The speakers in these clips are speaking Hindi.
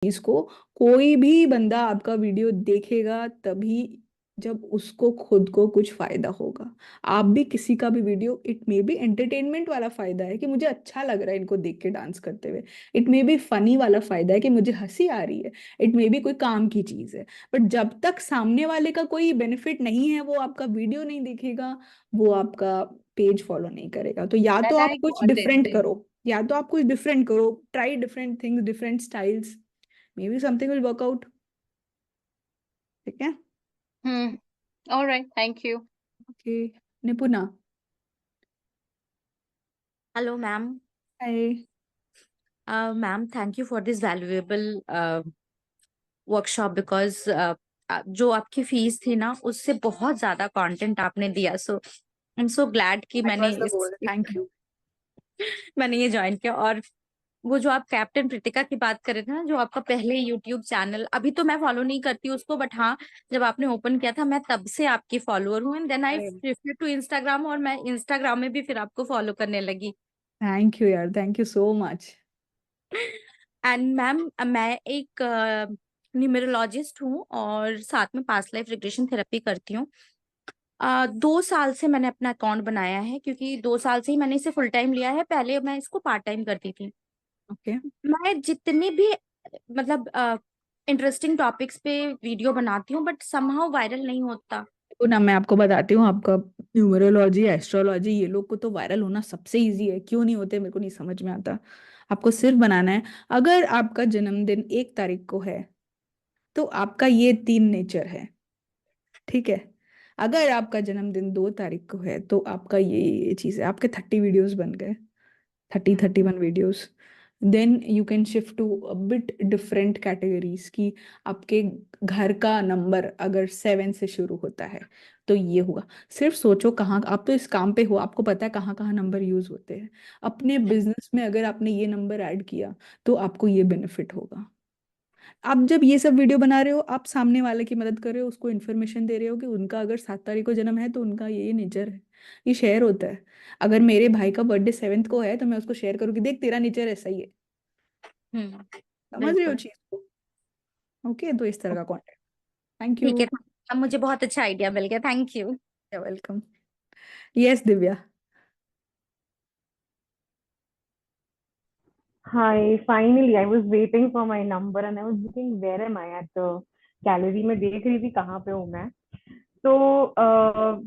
चीज को, कोई भी बंदा आपका वीडियो देखेगा तभी जब उसको खुद को कुछ फायदा होगा। आप भी किसी का भी video, it may be entertainment वाला फायदा है कि मुझे अच्छा लग रहा है इनको देख के डांस करते हुए, इट मे बी फनी वाला फायदा है कि मुझे हंसी आ रही है, इट मे बी कोई काम की चीज है। बट जब तक सामने वाले का कोई बेनिफिट नहीं है, वो आपका वीडियो नहीं देखेगा, वो आपका पेज फॉलो नहीं करेगा। तो या तो That आप I कुछ got it. डिफरेंट करो, या तो आप कुछ डिफरेंट करो, try different things, different styles, maybe something will work out. ठीक है। Hmm. All right. Thank you. Okay. Nipuna. Hello, ma'am. Hi. Ma'am, thank you for this valuable workshop because जो आपकी फीस थी ना उससे बहुत ज्यादा कंटेंट आपने दिया, सो आई एम सो ग्लैड कि दैट मैंने वाज द इस गोल, थैंक यू। मैंने ये ज्वाइन किया। और वो जो आप कैप्टन प्रीतिका की बात कर रहे थे ना, जो आपका पहले यूट्यूब चैनल, अभी तो मैं फॉलो नहीं करती उसको, बट हाँ जब आपने ओपन किया था मैं तब से आपकी फॉलोअर हूँ, एंड देन आई अरे शिफ्टेड टू इंस्टाग्राम, और मैं इंस्टाग्राम में भी फिर आपको फॉलो करने लगी। थैंक यू यार, thank you so much. And ma'am, मैं एक न्यूमेरोलॉजिस्ट हूँ और साथ में पास्ट लाइफ रिग्रेशन थेरेपी करती हूँ। 2 साल से मैंने अपना अकाउंट बनाया है, क्योंकि 2 साल से ही मैंने इसे फुल टाइम लिया है, पहले मैं इसको पार्ट टाइम करती थी। ओके। मैं जितनी भी मतलब इंटरेस्टिंग टॉपिक्स पे वीडियो बनाती हूँ, बट समहाउ वायरल नहीं होता। तो ना मैं आपको बताती हूँ, आपका न्यूमरोलॉजी, एस्ट्रोलॉजी, ये लोग को तो वायरल होना सबसे इजी है, क्यों नहीं होते मेरे को नहीं समझ में आता। आपको सिर्फ बनाना है। अगर आपका जन्मदिन 1 तारीख को है तो आपका ये 3 नेचर है। ठीक है। अगर आपका जन्मदिन 2 तारीख को है तो आपका ये चीज है। आपके 30 वीडियोस बन गए, 31 videos. Then you can shift to bit different categories की। आपके घर का नंबर अगर 7 से शुरू होता है तो ये हुआ। सिर्फ सोचो, कहाँ आप तो इस काम पे हो, आपको पता है कहाँ कहाँ नंबर यूज होते हैं। अपने बिजनेस में अगर आपने ये नंबर ऐड किया तो आपको ये बेनिफिट होगा। आप जब ये सब वीडियो बना रहे हो, आप सामने वाले की मदद कर रहे हो, उसको इन्फॉर्मेशन दे रहे हो कि उनका अगर 7 तारीख को जन्म है तो उनका ये नेचर है। ये शेयर होता है। अगर मेरे भाई का बर्थडे 7th को है तो मैं उसको शेयर करूँ कि देख तेरा नेचर ऐसा ही है। हम्म। समझ रहे हो बिल्कुल। चीज को? ओके, तो इस तरह का कंटेंट। थैंक ठीक यू। है। अब मुझे बहुत अच्छा आइडिया मिल गया, thank you. Welcome. Yes Divya. Hi, finally, I was waiting for my number and I was looking where am I at the gallery में देख रही थी कहाँ पे हूँ मैं। तो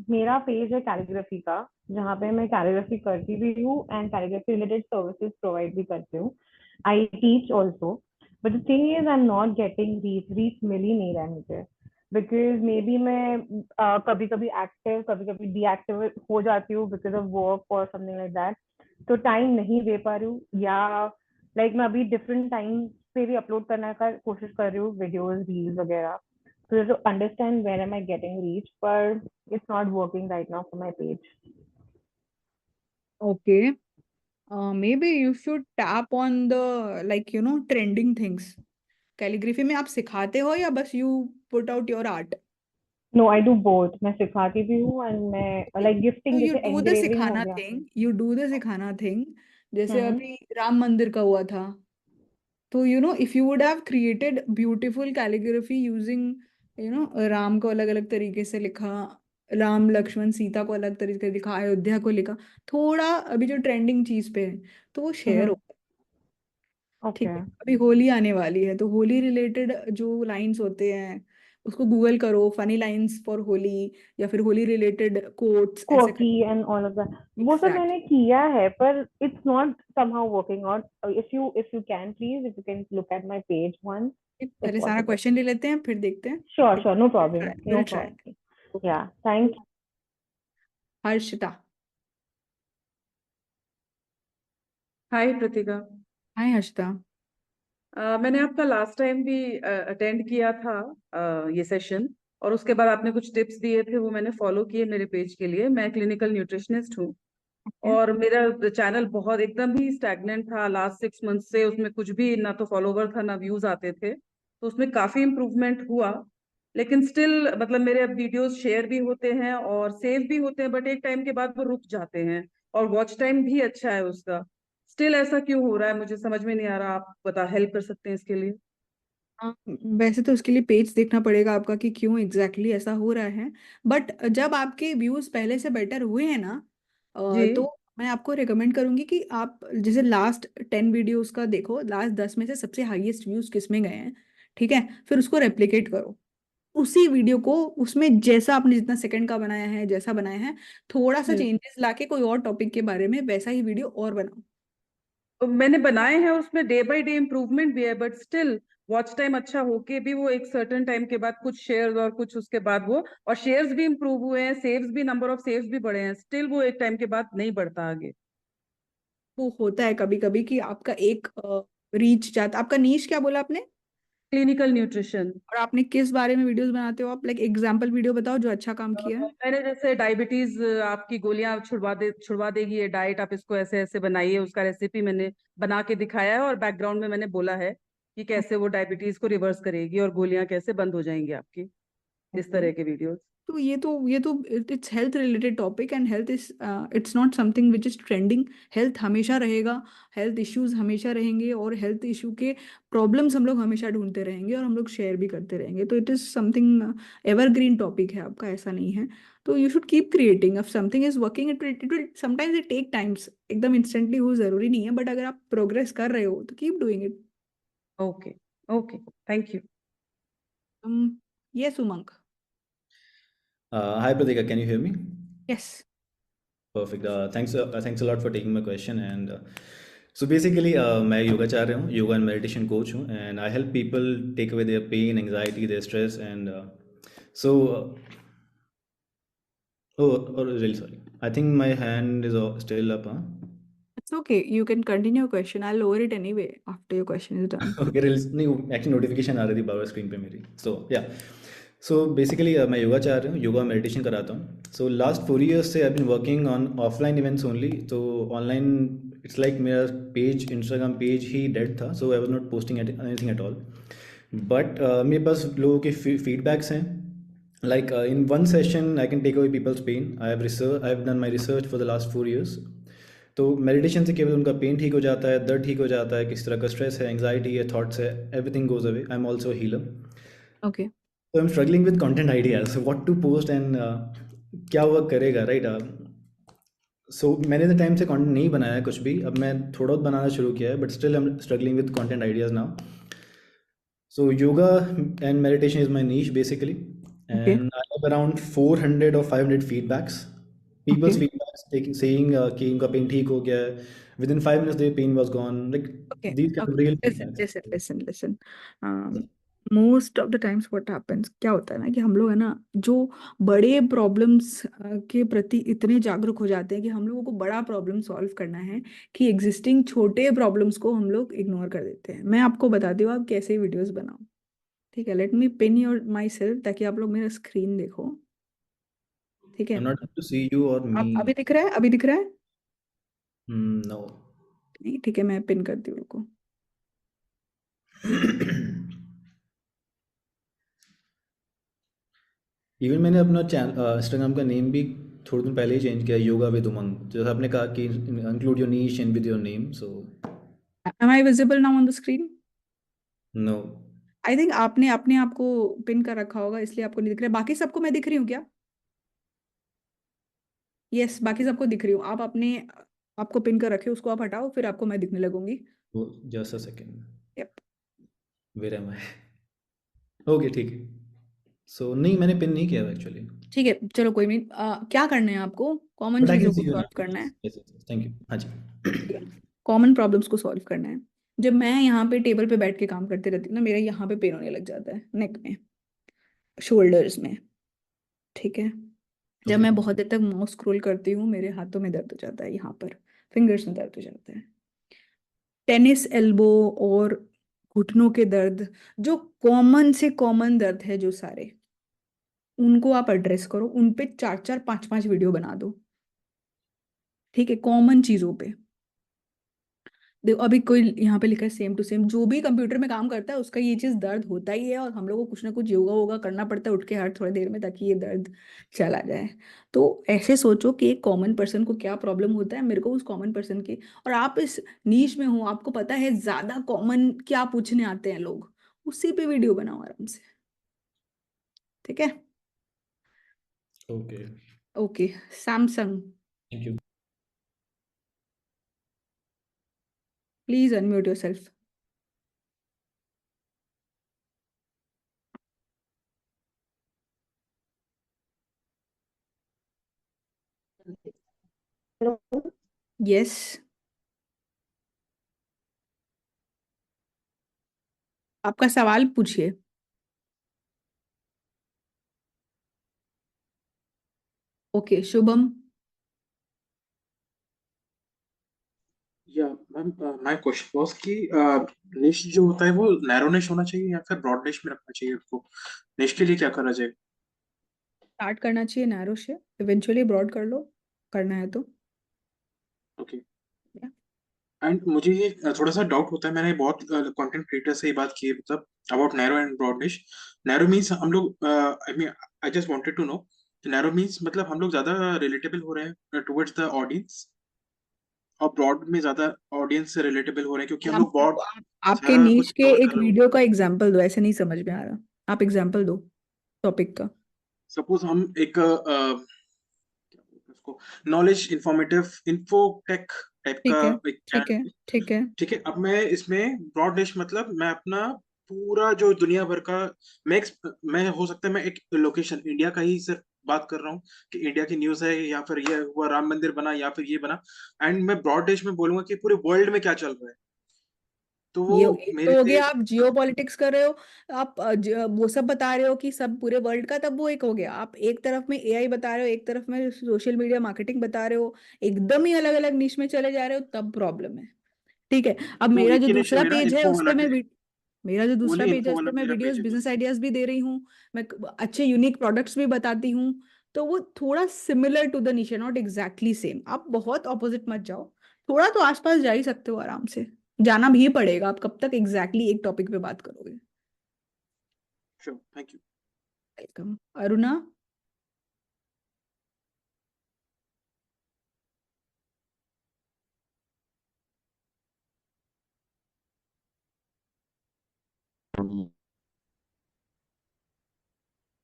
मेरा पेज है कैलीग्राफी का, जहाँ पे मैं कैलीग्राफी करती भी हूँ and calligraphy related services provide भी करती हूँ। I teach also, but the thing is I am not getting reach, मिल ही नहीं रहा है मुझे। बिकॉज मे बी मैं कभी कभी एक्टिव कभी कभी डीएक्टिव हो जाती हूँ बिकॉज ऑफ वर्क और समथिंग लाइक दैट। तो टाइम नहीं दे पा रही हूँ, या मैं अभी डिफरेंट टाइम पे भी अपलोड करने का कोशिश कर रही हूँ वीडियोस रील्स वगैरह। So to understand where am I getting reach, but it's not working right now for my page. Okay. May be you should tap on the trending things. Calligraphy में आप सिखाते हो या बस you put out your art? No, I do both. मैं सिखाती भी हूँ and मैं like तो gifting, यू जैसे डू द engraving हो सिखाना गया। थिंग, यू डू द सिखाना थिंग। जैसे हम्म। अभी राम मंदिर का हुआ था, तो if you would have created beautiful calligraphy using Ram को अलग अलग तरीके से लिखा, राम लक्ष्मण सीता को अलग तरीके से लिखा, अयोध्या को लिखा, थोड़ा अभी जो ट्रेंडिंग चीज पे है तो वो शेयर हम्म। हो। ठीक ओके। है। अभी होली आने वाली है तो होली रिलेटेड जो लाइंस होते हैं उसको गूगल करो, फनी लाइंस फॉर होली, या फिर होली रिलेटेड कोट्स ऐसे कर। Quirky and all of that, वो सब एग्जैक्ट। मैंने किया है, पर it's not somehow working out. If you can please, if you can look at my page once, if पहले सारा possible. क्वेश्चन ले लेते हैं फिर देखते हैं। Sure, ठीक sure, no है, problem, try, no will try. problem. Yeah, thank you. Harshita. Hi Pratika. Hi Harshita. मैंने आपका लास्ट टाइम भी अटेंड किया था ये सेशन, और उसके बाद आपने कुछ टिप्स दिए थे, वो मैंने फॉलो किए मेरे पेज के लिए। मैं क्लिनिकल न्यूट्रिशनिस्ट हूँ, ओके। और मेरा चैनल बहुत एकदम ही स्टैग्नेंट था लास्ट 6 मंथ से। उसमें कुछ भी ना तो फॉलोवर था ना व्यूज आते थे, तो उसमें काफी इम्प्रूवमेंट हुआ। लेकिन स्टिल मतलब मेरे अब वीडियोस शेयर भी होते हैं और सेव भी होते हैं, बट एक टाइम के बाद वो रुक जाते हैं, और वॉच टाइम भी अच्छा है उसका। स्टिल ऐसा क्यों हो रहा है मुझे समझ में नहीं आ रहा। आप बता, हेल्प कर सकते हैं इसके लिए? वैसे तो उसके लिए पेज देखना पड़ेगा आपका कि क्यों एग्जैक्टली ऐसा हो रहा है। बट जब आपके व्यूज पहले से बेटर हुए हैं ना, जी। तो मैं आपको रिकमेंड करूंगी कि आप जैसे लास्ट 10 वीडियोस का देखो, लास्ट 10 में से सबसे हाईएस्ट व्यूज किस में गए हैं। ठीक है, फिर उसको रेप्लिकेट करो, उसी वीडियो को उसमें जैसा आपने जितना सेकंड का बनाया है, जैसा बनाया है, थोड़ा सा हम्म। चेंजेस लाके कोई और टॉपिक के बारे में वैसा ही वीडियो और बनाओ। तो मैंने बनाए हैं, उसमें डे बाय डे इम्प्रूवमेंट भी है, बट स्टिल वॉच टाइम अच्छा होके भी वो एक सर्टेन टाइम के बाद कुछ शेयर्स और कुछ उसके बाद वो, और शेयर्स भी इम्प्रूव हुए हैं, सेव्स भी, नंबर ऑफ सेव्स भी बढ़े हैं, स्टिल वो एक टाइम के बाद नहीं बढ़ता आगे। वो होता है कभी कभी कि आपका एक रीच जाता। आपका नीश क्या बोला आपने? Clinical nutrition. और आपने किस बारे में वीडियोस बनाते हो आप? लाइक एग्जांपल वीडियो बताओ जो अच्छा काम किया है। मैंने जैसे डायबिटीज, आपकी गोलियां छुड़वा देगी ये डाइट, आप इसको ऐसे ऐसे बनाइए, उसका रेसिपी मैंने बना के दिखाया है, और बैकग्राउंड में मैंने बोला है कि कैसे वो डायबिटीज को रिवर्स करेगी और गोलियां कैसे बंद हो जाएंगी आपकी। इस ओके, तरह के वीडियोस। तो ये तो it's health related topic and health is it's not something which is trending. Health हमेशा रहेगा, हेल्थ इश्यूज हमेशा रहेंगे, और हेल्थ इशू के प्रॉब्लम्स हम लोग हमेशा ढूंढते रहेंगे और हम लोग शेयर भी करते रहेंगे। तो it is something evergreen topic है आपका, ऐसा नहीं है। तो you should keep creating. If something is working it will sometimes it take times, एकदम इंस्टेंटली हो जरूरी नहीं है, बट अगर आप प्रोग्रेस कर रहे हो तो keep doing it. Okay. Okay, thank you. Yes Umang. Hi Pratika, can you hear me? Yes. Perfect. Thanks a lot for taking my question. And so basically, मैं योगाचार्य हूँ, yoga and meditation coach हूँ, and I help people take away their pain, anxiety, their stress, and so oh, really sorry. I think my hand is still up, huh? It's okay. You can continue your question. I'll lower it anyway after your question is done. Okay, नहीं, actually notification आ रही थी पावर स्क्रीन पे मेरी. So yeah. So basically, मैं योगाचार्य हूँ, योगा मेडिटेशन कराता हूँ. So last 4 years से I've been working on offline events only. तो online it's like मेरा पेज, Instagram पेज ही dead था. So I was not posting anything at all. But मेरे पास लोगों के feedbacks हैं. Like in one session I can take away people's pain. I have done my research for the last 4 years. तो मेडिटेशन से केवल उनका पेन ठीक हो जाता है, दर्द ठीक हो जाता है, किस तरह का स्ट्रेस है, एंग्जाइटी है, थॉट्स है, everything goes away. I am also healer. Okay. तो I am struggling with content ideas, what to post and क्या वर्क करेगा, राइट? सो मैंने इतने टाइम से कंटेंट नहीं बनाया है कुछ भी. अब मैं थोड़ा बहुत बनाना शुरू किया है, but still I am struggling with content ideas now. So yoga and meditation is my niche basically, Okay. and I have around 400 or 500 feedbacks. People's Okay. feedbacks saying कि उनका पेन ठीक हो गया है. Within 5 minutes their pain was gone. Like Okay. these kind of Okay. real Listen, feedbacks. listen, listen, listen. Most of the times what happens, क्या होता है ना कि हम लोग है ना जो बड़े प्रॉब्लम्स के प्रति इतने जागरूक हो जाते हैं कि हम लोगों को बड़ा प्रॉब्लम सॉल्व करना है कि एग्जिस्टिंग छोटे प्रॉब्लम्स को हम लोग इग्नोर कर देते हैं। मैं आपको बताती हूँ आप कैसे वीडियोस बनाओ। ठीक है, let me pin your my self ताकि आप लोग मेरा स्क्रीन देखो। ठीक है, I'm not able to see you or आप me. अभी दिख रहा है? अभी दिख रहा है? No. नहीं, ठीक है, मैं पिन करती हूँ उनको। इवन मैंने अपना इंस्टाग्राम का नेम भी थोड़े दिन पहले ही चेंज किया, योगा विद उमंग. जैसा आपने कहा कि include your niche and with your name. So Am I visible now on the screen? No. I think आपने अपने आप को पिन कर रखा होगा इसलिए आपको नहीं दिख रहा है। बाकी सबको मैं दिख रही हूँ क्या? यस, बाकी सबको दिख रही हूँ। आप अपने आपको पिन कर रखे उसको आप हटाओ, फिर आपको मैं दिखने लगूंगी। Just a second. Yup. Where am I? Okay, ठीक है. सो नहीं, मैंने पिन नहीं किया एक्चुअली. ठीक है, चलो कोई नहीं। क्या करना है आपको? कॉमन बट आई कैन चीज़ों को सी यू सॉल्व नाउ. करना है। Yes, thank you. हाँ जी. कॉमन प्रॉब्लम्स को सॉल्व करना है। जब मैं यहाँ पे टेबल पे बैठ के काम करते रहती हूँ ना, मेरा यहाँ पे पेन होने लग जाता है, नेक में, शोल्डर्स में। ठीक है, जब ओके. मैं बहुत देर तक माउस स्क्रॉल करती हूँ मेरे हाथों में दर्द हो जाता है, यहाँ पर फिंगर्स में दर्द हो जाता है। टेनिस एल्बो और घुटनों के दर्द, जो कॉमन से कॉमन दर्द है जो सारे, उनको आप एड्रेस करो, उन पे 4-4 5-5 वीडियो बना दो। ठीक है, कॉमन चीजों पे। देखो अभी कोई यहाँ पे लिखा है सेम टू सेम, जो भी कंप्यूटर में काम करता है उसका ये चीज दर्द होता ही है, और हम लोग को कुछ ना कुछ योगा वोगा करना पड़ता है उठ के हर थोड़ी देर में ताकि ये दर्द चला जाए। तो ऐसे सोचो कि एक कॉमन पर्सन को क्या प्रॉब्लम होता है, मेरे को उस कॉमन पर्सन की, और आप इस नीश में हो, आपको पता है ज्यादा कॉमन क्या पूछने आते हैं लोग, उसी पे वीडियो बनाओ आराम से। ठीक है, okay, okay. Samsung, thank you. Please unmute yourself. Yes, आपका सवाल पूछिए। ओके, शुभम। या मैम, माय क्वेश्चन वाज कि निश जो होता है वो नैरो निश होना चाहिए या फिर ब्रॉड निश में रखना चाहिए उसको? निश के लिए क्या करा जाए? स्टार्ट करना चाहिए नैरो से, इवेंचुअली ब्रॉड कर लो, करना है तो। ओके। Yeah. एंड मुझे ये थोड़ा सा डाउट होता है, मैंने बहुत कंटेंट क्रिएटर से ये बात की है, मतलब about narrow and broad niche. Narrow means हम लोग, I mean I just wanted to know, narrow means मतलब हम लोग ज्यादा रिलेटेबल हो रहे हैं टुवर्ड्स द ऑडियंस, और ब्रॉड में ज्यादा ऑडियंस से रिलेटेबल हो रहे हैं क्योंकि हम लोग बहुत आपके सारा नीश कुछ के कवर एक कर रहे वीडियो होते का हैं। एग्जांपल दो, ऐसे नहीं समझ में आ रहा। आप एग्जांपल दो टॉपिक का। सपोज हम एक उसको नॉलेज इंफॉर्मेटिव इंफोटेक टाइप का ठीक है, एक ठीक है, चैनल। ठीक है। ठीक है, अब मैं इसमें ब्रॉड डिश मतलब मैं अपना पूरा जो दुनिया भर का, मैं हो सकता है मैं एक लोकेशन इंडिया का ही सिर्फ बात कर रहा हूँ कि इंडिया की न्यूज है, या फिर ये हुआ राम मंदिर बना, या फिर ये बना, एंड मैं ब्रॉड डिश में बोलूंगा कि पूरे वर्ल्ड में क्या चल रहा है, तो वो ये मेरे तो हो लिए। गया, आप जियो पॉलिटिक्स कर रहे हो। आप वो सब बता रहे हो कि सब पूरे वर्ल्ड का, तब वो एक हो गया। आप एक तरफ में एआई बता रहे हो, एक तरफ में सोशल मीडिया मार्केटिंग बता रहे हो, एकदम ही अलग अलग निश में चले जा रहे हो, तब प्रॉब्लम है। ठीक है, अब तो मेरा एक जो ही निश है दूसरा मेरा, पेज है इन्फो उस वाला पे मैं मेरा जो दूसरा ओनली पेज है इन्फो उस वाला पे मैं मेरा वीडियोस, पेज है बिजनेस बस। आइडियाज भी दे रही हूँ। मैं अच्छे यूनिक प्रोडक्ट्स भी बताती हूँ। तो वो थोड़ा similar to the niche, not exactly same. आप बहुत ऑपोजिट मत जाओ, थोड़ा तो आसपास जा ही सकते हो आराम से। जाना भी पड़ेगा, आप कब तक एग्जैक्टली एक टॉपिक पे बात करोगे। Sure, thank you. Welcome. Aruna.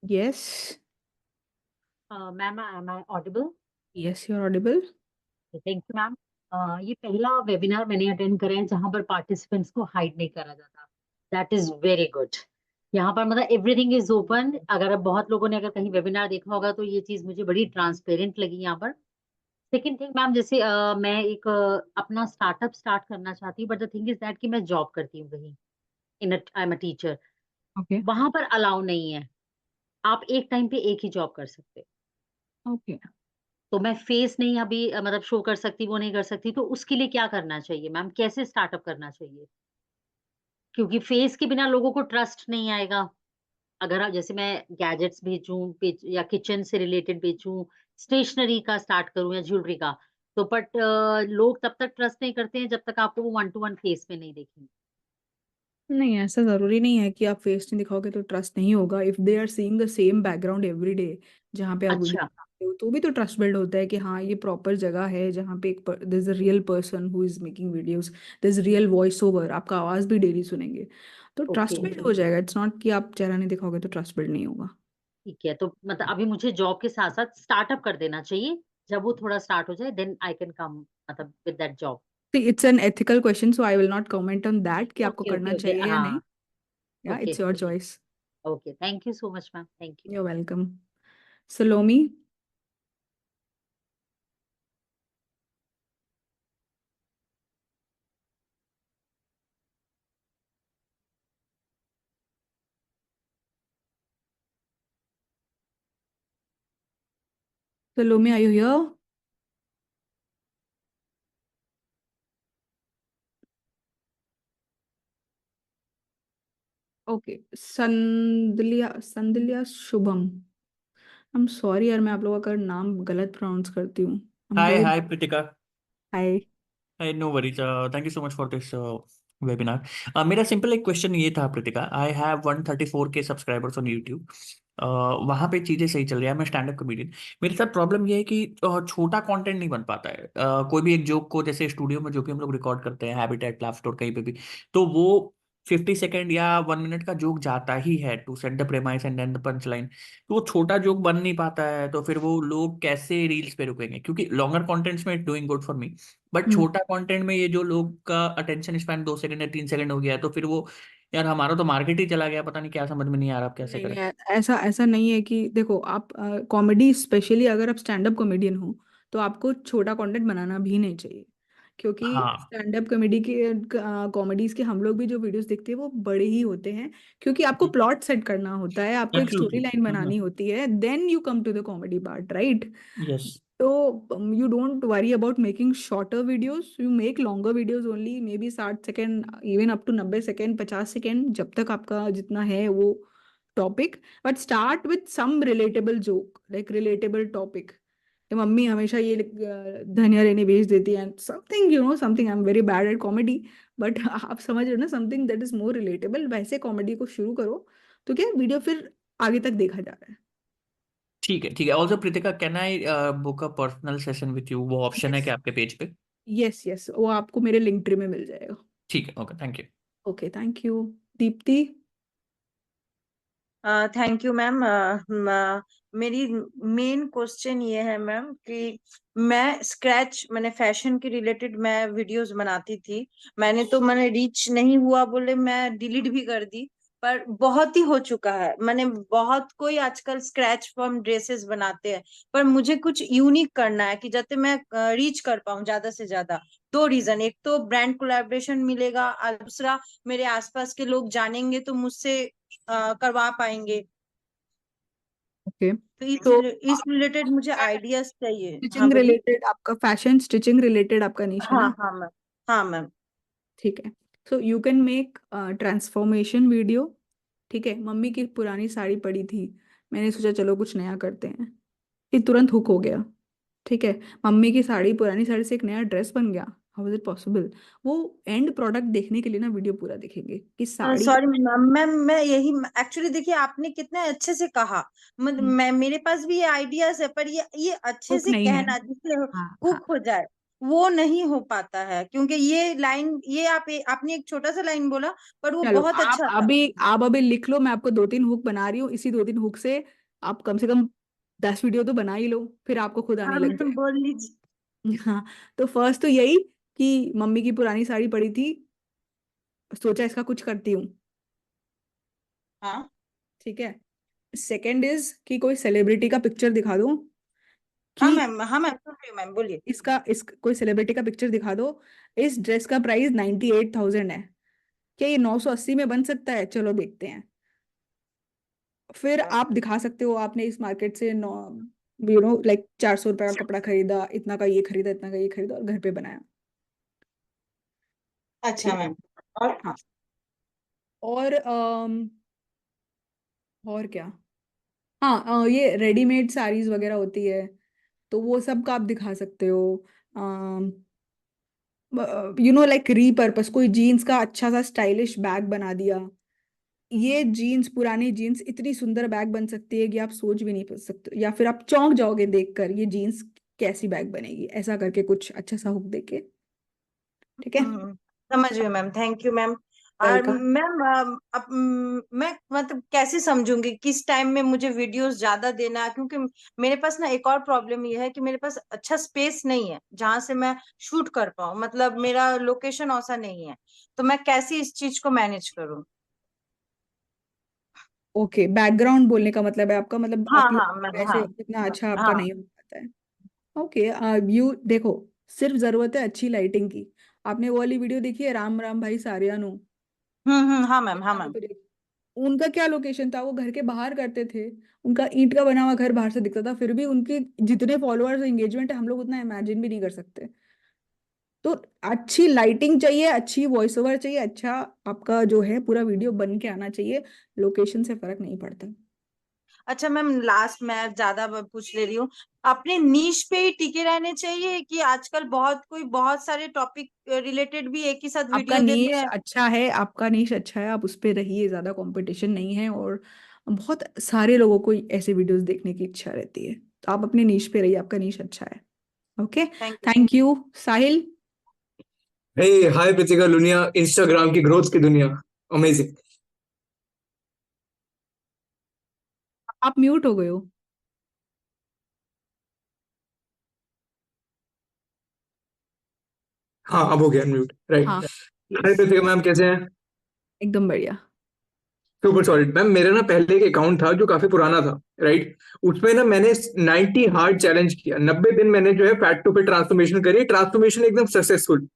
Yes, ma'am, am I audible? Yes you are audible. Thank you ma'am. ये पहला वेबिनार मैंने अटेंड करा है जहां पर पार्टिसिपेंट्स को हाइड नहीं करा जाता। That is very good. यहाँ पर मतलब एवरीथिंग इज ओपन। अगर अब बहुत लोगों ने अगर कहीं वेबिनार देखा होगा तो ये चीज मुझे बड़ी ट्रांसपेरेंट लगी यहाँ पर। सेकेंड थिंग मैम, जैसे मैं एक अपना स्टार्टअप स्टार्ट करना चाहती हूँ, but the thing is that कि मैं जॉब करती हूँ कहीं, in I am a teacher. Okay, वहां पर अलाउ नहीं है आप एक टाइम पे एक ही जॉब कर सकते। ओके। तो मैं फेस नहीं अभी मतलब शो कर सकती, वो नहीं कर सकती, तो उसके लिए क्या करना चाहिए मैम? कैसे स्टार्टअप करना चाहिए? क्योंकि फेस के बिना लोगों को ट्रस्ट नहीं आएगा। अगर जैसे मैं गैजेट्स भेजूं या किचन से रिलेटेड बेचूं, स्टेशनरी का स्टार्ट करूं या ज्वेलरी का, तो बट लोग तब तक ट्रस्ट नहीं करते हैं जब तक आपको वो वन टू वन फेस में नहीं देखेंगे। नहीं, ऐसा जरूरी नहीं है कि आप फेस नहीं दिखाओगे तो ट्रस्ट नहीं होगा। If they are seeing the same background every day जहाँ पे आप वीडियो अच्छा। बनाते हो, तो भी तो ट्रस्ट बिल्ड होता है कि हाँ ये प्रॉपर जगह है जहाँ पे एक there is a real person who is making videos, there is real voice over, आपका आवाज भी डेली सुनेंगे, तो ट्रस्ट ओके, बिल्ड हो जाएगा। इट्स नॉट कि आप चेहरा नहीं दिखाओगे तो ट्रस्ट बिल्ड नहीं होगा। ठीक है। तो मतलब अभी मुझे जॉब के साथ साथ स्टार्टअप कर देना चाहिए। जब वो थोड़ा स्टार्ट हो जाए देन आई कैन कम मतलब with that job. It's an ethical question, so I will not comment on that कि आपको ओके, करना ओके, ओके, चाहिए या नहीं। हाँ। या okay, it's your choice. Okay, thank you so much ma'am, thank you. You're welcome. Salomi. Salome, are you here? ओके, Sandilya Shubham. I am sorry यार, मैं आप लोगों का नाम गलत प्रोनाउंस करती हूँ। I am Hi, very. hi, Pritika. Hi. Hi, no worries. Thank you so much for this webinar. मेरा सिंपल एक क्वेश्चन ये था Pritika, I have 134K subscribers on YouTube. वहाँ पे चीज़ें सही चल रही है, मैं स्टैंड अप कॉमेडियन। मेरे साथ प्रॉब्लम ये है कि छोटा कंटेंट नहीं बन पाता है। कोई भी एक जोक को जैसे स्टूडियो में जो कि हम लोग रिकॉर्ड करते हैं, हैबिटेट, लाफ्ट और कहीं पे भी, तो वो 50 सेकेंड या 1 मिनट का जोक जाता ही है to set the premise and then the punch line, तो वो छोटा जोक बन नहीं पाता है, तो फिर वो लोग कैसे रील्स पे रुकेंगे? क्योंकि लॉन्गर कंटेंट्स में doing good for me, but छोटा कंटेंट में ये जो लोग का अटेंशन स्पैन 2 सेकंड या 3 सेकंड हो गया है, तो फिर वो यार हमारा तो मार्केट ही चला गया, पता नहीं क्या, समझ में नहीं आ रहा आप कैसे नहीं करें। ऐसा ऐसा नहीं है कि देखो आप कॉमेडी, स्पेशली अगर आप स्टैंड अप कॉमेडियन हो तो आपको छोटा कंटेंट बनाना भी नहीं चाहिए, क्योंकि हाँ स्टैंड अप कॉमेडी के कॉमेडीज के हम लोग भी जो वीडियोस देखते हैं वो बड़े ही होते हैं, क्योंकि आपको प्लॉट सेट करना होता है, आपको एक स्टोरी एब्सोल्युटली। लाइन बनानी होती है, then you come to the comedy part, right? Yes. तो you don't worry about making shorter videos, you make longer videos only, maybe 60 second, even up to 90 second, 50 second, जब तक आपका जितना है वो topic, but start with some relatable joke, like relatable topic. Mummy हमेशा ये धनिया लेने भेज देती है, something something, I am very bad at comedy, but आप समझ रहे हो ना, something that is more relatable, वैसे कॉमेडी को शुरू करो, तो क्या वीडियो फिर आगे तक देखा जा रहा है। ठीक है, ठीक है। Also Pritika, can I book a personal session with you? वो ऑप्शन है यस क्या आपके पेज पे? यस यस, वो आपको मेरे लिंक ट्री में मिल जाएगा। ठीक है, okay, thank you. Okay, thank you. Deepti. Thank you ma'am. मेरी मेन क्वेश्चन ये है मैम कि मैं स्क्रैच, मैंने फैशन के रिलेटेड मैं वीडियोस बनाती थी, मैंने रीच नहीं हुआ बोले मैं डिलीट भी कर दी, पर बहुत ही हो चुका है। मैंने बहुत, कोई आजकल स्क्रैच फ्रॉम ड्रेसेस बनाते हैं, पर मुझे कुछ यूनिक करना है कि जाते मैं रीच कर पाऊं ज्यादा से ज्यादा। दो रीजन, एक तो ब्रांड कोलैबोरेशन मिलेगा, और दूसरा मेरे आसपास के लोग जानेंगे तो मुझसे करवा पाएंगे। ओके, तो तो इस रिलेटेड मुझे आइडियाज चाहिए। हाँ स्टिचिंग बोलिए। रिलेटेड आपका, फैशन स्टिचिंग रिलेटेड आपका निश है हाँ ना? हाँ मैम। हाँ मैम। ठीक है, so you can make transformation video. ठीक है, मम्मी की पुरानी साड़ी पड़ी थी, मैंने सोचा चलो कुछ नया करते हैं, ये तुरंत हुक हो गया। ठीक है, मम्मी की साड़ी, पुरानी साड़ी से एक नया ड्रेस बन गया, हाउ इज इट पॉसिबल? वो एंड प्रोडक्ट देखने के लिए ना वीडियो पूरा देखेंगे कि साड़ी सॉरी मैम, मैं यही एक्चुअली, देखिए आपने कितने अच्छे से कहा, मैं मेरे पास भी ये आइडियाज है, पर ये अच्छे हुक से नहीं है। कहना जिससे हाँ हाँ, हुक हो जाए, वो नहीं हो पाता है, क्योंकि ये लाइन, ये आपने एक छोटा सा लाइन बोला, पर वो चलो बहुत आप अच्छा था। अभी लिख लो, मैं आपको 2-3 हुक बना रही हूँ, इसी 2-3 हुक से आप कम से कम 10 वीडियो तो बना ही लो, फिर आपको खुद आने हाँ लग मैम, बोल लीजिए। जाए। हाँ, तो फर्स्ट तो यही कि मम्मी की पुरानी साड़ी पड़ी थी, सोचा इसका कुछ करती हूँ। हाँ ठीक है, सेकंड इज कि कोई सेलिब्रिटी का पिक्चर दिखा दो हाँ कि मैम। हाँ मैम, सुन रही हूँ मैम, बोलिए। कोई सेलिब्रिटी का पिक्चर दिखा दो, इस ड्रेस का प्राइस 98,000 है, क्या ये 980 में बन सकता है? चलो देखते हैं। फिर आप दिखा सकते हो आपने इस मार्केट से लाइक 400 रुपए का कपड़ा खरीदा, इतना का ये खरीदा, इतना का ये खरीदा और घर पे बनाया। अच्छा ठीक है, मैम। और हाँ, और और क्या, हाँ ये रेडीमेड साड़ीज वगैरह होती है, तो वो सब का आप दिखा सकते हो। लाइक रीपर्पस, कोई जीन्स का अच्छा सा स्टाइलिश बैग बना दिया, ये जीन्स, पुरानी जीन्स इतनी सुंदर बैग बन सकती है कि आप सोच भी नहीं पा सकते, या फिर आप चौंक जाओगे देखकर ये जीन्स कैसी बैग बनेगी, ऐसा करके कुछ अच्छा सा हुक देके। ठीक है, समझ गई मैम, थैंक यू मैम। और वेलकम। मैम, अब मैं मतलब कैसे समझूंगी किस टाइम में मुझे वीडियोस ज्यादा देना है, क्योंकि मेरे पास ना एक और प्रॉब्लम ये है कि मेरे पास अच्छा स्पेस नहीं है जहां से मैं शूट कर पाऊँ, मतलब मेरा लोकेशन ऐसा नहीं है, तो मैं कैसे इस चीज को मैनेज करूँ? ओके, बैकग्राउंड बोलने का मतलब है आपका, मतलब हाँ अपलोड हाँ मैम। वैसे हाँ इतना अच्छा आपका हाँ। नहीं हो पाता है। ओके, यू देखो, सिर्फ जरूरत है अच्छी लाइटिंग की। आपने वो वाली वीडियो देखी है, राम राम भाई सारियानो? हाँ मैम। हाँ चैनल मैम। पे उनका क्या लोकेशन था, वो घर के बाहर करते थे, उनका ईंट का बना हुआ घर बाहर से दिखता था, फिर भी उनके जितने फॉलोअर्स एंगेजमेंट है हम लोग उतना इमेजिन भी नहीं कर सकते। तो अच्छी लाइटिंग चाहिए, अच्छी वॉइस ओवर चाहिए, अच्छा आपका जो है पूरा वीडियो बन के आना चाहिए, लोकेशन से फर्क नहीं पड़ता। अच्छा मैम, लास्ट मैं ज्यादा पूछ ले रही हूँ, अपने नीश पे ही टिके रहने चाहिए कि आजकल बहुत सारे टॉपिक रिलेटेड भी एक ही साथ आपका वीडियो देते नीश हैं? अच्छा है, आपका नीश अच्छा है, आप उस पे रहिए, ज्यादा कंपटीशन नहीं है, और बहुत सारे लोगों को ऐसे वीडियोस देखने की इच्छा रहती है, तो आप अपने नीश पे रहिए, आपका नीश अच्छा है। Okay, thank you. Thank you. Sahil. Hey hi Pritika Lunia, Instagram की ग्रोथ की दुनिया। अमेजिंग। आप म्यूट हो गए हो। हाँ अब हो गया म्यूट, राइट। हाँ हाय यस, कृतिका मैम, कैसे हैं? एकदम बढ़िया। Super solid ma'am. मेरा ना पहले एक अकाउंट था जो काफी पुराना था, राइट। उसमें ना मैंने 90 हार्ड चैलेंज किया, 90 दिन मैंने जो है फैट टू फिट ट्रांसफॉर्मेशन करी, ट्रांसफॉर्मेशन एकदम सक्सेसफुल।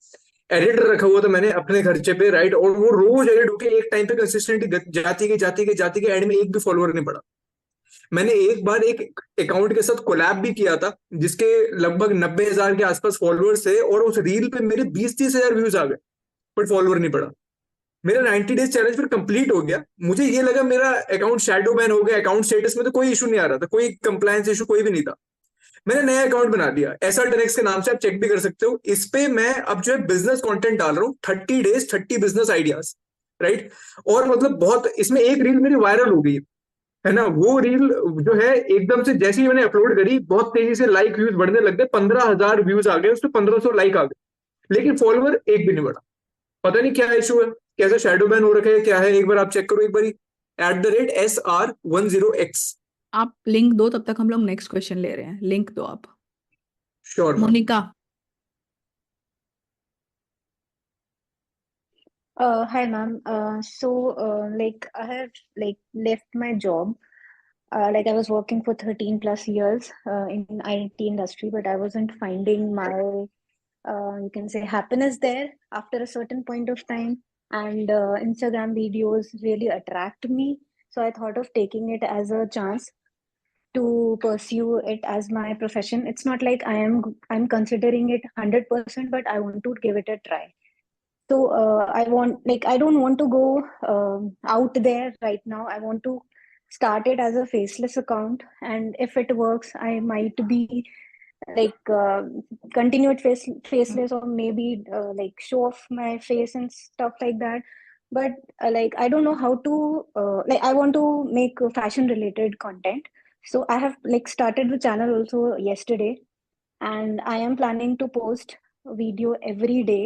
एडिटर रखा हुआ था मैंने अपने खर्चे पे, राइट, और वो रोज एडिट होके एक टाइम पे कंसिस्टेंटली जाती गई, एंड में एक भी फॉलोअर नहीं पड़ा। मैंने एक बार एक अकाउंट के साथ कोलैब भी किया था जिसके लगभग 90,000 के आसपास फॉलोअर्स थे, और उस रील पे मेरे 20-30 हजार व्यूज आ गए, बट फॉलोअर नहीं पड़ा। मेरा 90 डेज चैलेंज फिर कंप्लीट हो गया। मुझे ये लगा मेरा अकाउंट शैडो बैन हो गया, अकाउंट स्टेटस में तो कोई इशू नहीं आ रहा था, कोई कंप्लायंस इशू कोई भी नहीं था। मैंने नया अकाउंट बना दिया एसआर टेनेक्स के नाम से, आप चेक भी कर सकते हो। इस पे मैं अब जो है बिजनेस कंटेंट डाल रहा हूँ, 30 डेज 30 बिजनेस आइडियाज, राइट। और मतलब बहुत, इसमें एक रील मेरी वायरल हो गई है ना। वो रील जो है एकदम से जैसे ही मैंने अपलोड करी, बहुत तेजी से लाइक व्यूज बढ़ने लग गए, 15,000 व्यूज आ गए, उसपे 1,500 लाइक आ गए, लेकिन फॉलोअर एक भी नहीं बढ़ा। पता नहीं क्या इशू है, कैसे शैडो बैन हो रखा है, क्या है, एक बार आप चेक करो, एक बार @SR10X। आप लिंक दो, तब तक हम लोग नेक्स्ट क्वेश्चन ले रहे हैं। लिंक दो आप। Sure ma'am. Monika. Hi ma'am. Like I have like left my job. Like I was working for 13 plus years in IT industry, but I wasn't finding my you can say happiness there after a certain point of time. And Instagram videos really attract me, so I thought of taking it as a chance to pursue it as my profession. It's not like I'm considering it 100%, but I want to give it a try. So I don't want to go out there right now. I want to start it as a faceless account, and if it works, I might be like continue it faceless, or maybe like show off my face and stuff like that. But like I don't know how to like I want to make fashion related content. So I have like started the channel also yesterday, and I am planning to post a video every day.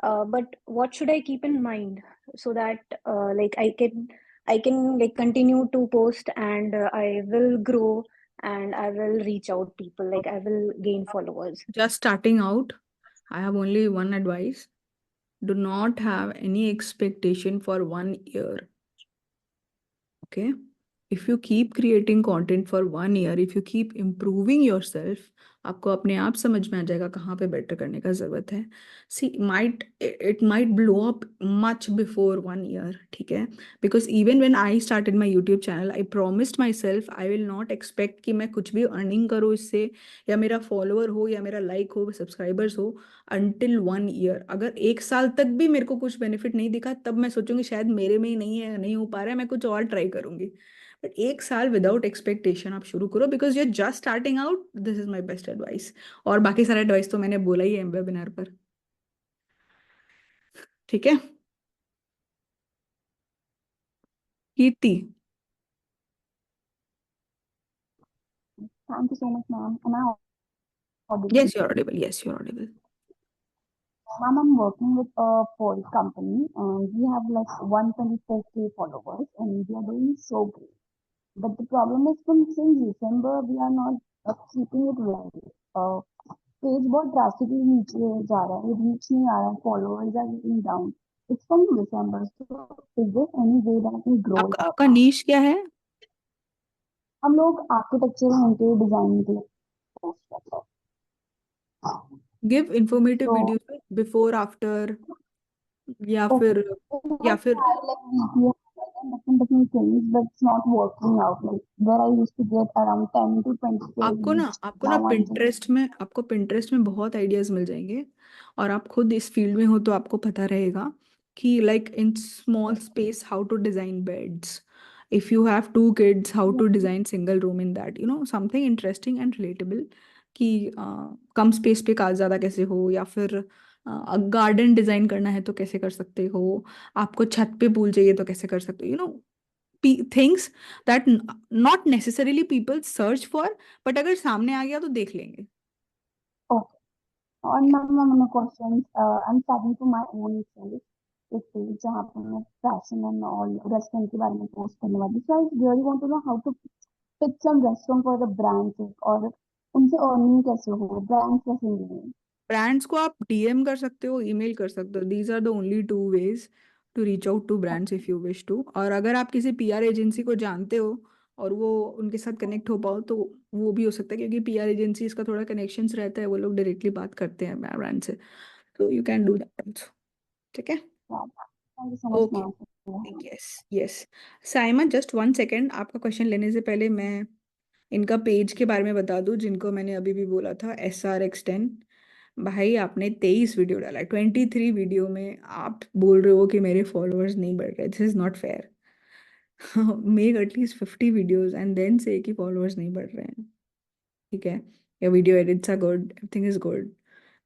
But what should I keep in mind so that like I can like continue to post, and I will grow, and I will reach out people, like I will gain followers. Just starting out, I have only one advice. Do not have any expectation for 1 year. Okay? If you keep creating content for 1 year, if you keep improving yourself, आपको अपने आप समझ में आ जाएगा कहाँ पे बेटर करने का जरूरत है. See, it might blow up much before 1 year, ठीक है? Because even when I started my YouTube channel, I promised myself I will not expect कि मैं कुछ भी earning करूँ इससे, या मेरा follower हो, या मेरा like हो, subscribers हो, until 1 year. अगर 1 साल तक भी मेरे को कुछ benefit नहीं दिखा, तब मैं सोचूंगी शायद मेरे में ही नहीं है, नहीं हो पा रहा है, मैं कुछ और ट्राई करूंगी. बट 1 साल विदाउट एक्सपेक्टेशन आप शुरू करो, because you are just starting out. This is my best advice. और बाकी सारा एडवाइस तो मैंने बोला ही है वेबिनार पर. ठीक है. कीर्ति. Thank you so much, ma'am. Am I audible? Yes, you're audible. Yes, you're audible. Ma'am, I'm working with a Polish company, and we have like 124K followers, and we are doing so great. But the problem is from since December, we are not keeping it well. Page बहुत drastically नीचे जा रहा है, reach नहीं आ रहा है, followers are getting down. It's from December, so is there any way that we grow it? आपका नीश क्या है? हम लोग आर्किटेक्चर एंड इंटीरियर डिजाइनिंग के लिए पोस्ट करते हैं. गिव इंफॉर्मेटिव तो वीडियो बिफोर आफ्टर, या okay, फिर I try like weekly different things, but it's not working out. Like where I used to get around 10 to 20K आपको ना reach, आपको ना now I'm just पिंटरेस्ट में बहुत आइडियाज मिल जाएंगे. और आप खुद इस फील्ड में हो तो आपको पता रहेगा कि like in small space how to design beds. If you have 2 kids, how to design single room in that, something interesting and relatable. कि कम स्पेस पे का ज़्यादा कैसे हो, या फिर गार्डन डिजाइन करना है तो कैसे कर सकते हो, आपको छत पे पूल चाहिए तो कैसे कर सकते हो. things that not necessarily people search for, but अगर सामने आ गया तो देख लेंगे. okay. On my questions, I'm starting to my own itself. एक पेज जहाँ पे मैं फैशन एंड ऑल रेस्टोरेंट के बारे में पोस्ट करने वाली, so I really want to know how to pick some restaurant for the brands, और उनसे अर्निंग कैसे हो, ब्रांड्स कैसे मिलेंगे। ब्रांड्स को आप डीएम कर सकते हो, ईमेल कर सकते हो। These are the only two ways to reach out to brands if you wish to. और अगर आप किसी पीआर एजेंसी को जानते हो और वो उनके साथ कनेक्ट हो पाओ तो वो भी हो सकता है, क्योंकि पीआर एजेंसी का थोड़ा कनेक्शंस रहता है, वो लोग डायरेक्टली बात करते हैं ब्रांड से, तो you can do that also. ठीक है, thank you so much okay, ma'am. Yes yes. Saima, just 1 second, आपका क्वेश्चन लेने से पहले मैं इनका पेज के बारे में बता दूं, जिनको मैंने अभी भी बोला था, SRX10। भाई आपने 23 वीडियो डाला, 23 वीडियो में आप बोल रहे हो कि मेरे फॉलोअर्स नहीं बढ़ रहे। This is not fair. Make at least 50 videos and then say कि फॉलोअर्स नहीं बढ़ रहे हैं। ठीक है, या video edits are good, everything is good,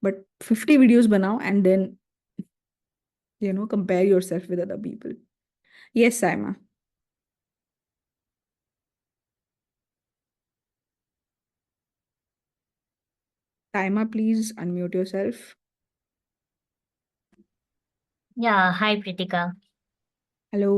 but 50 videos बनाओ and then compare yourself with other people. Yes Saima. Saima, please unmute yourself. Yeah, hi Pritika. Hello.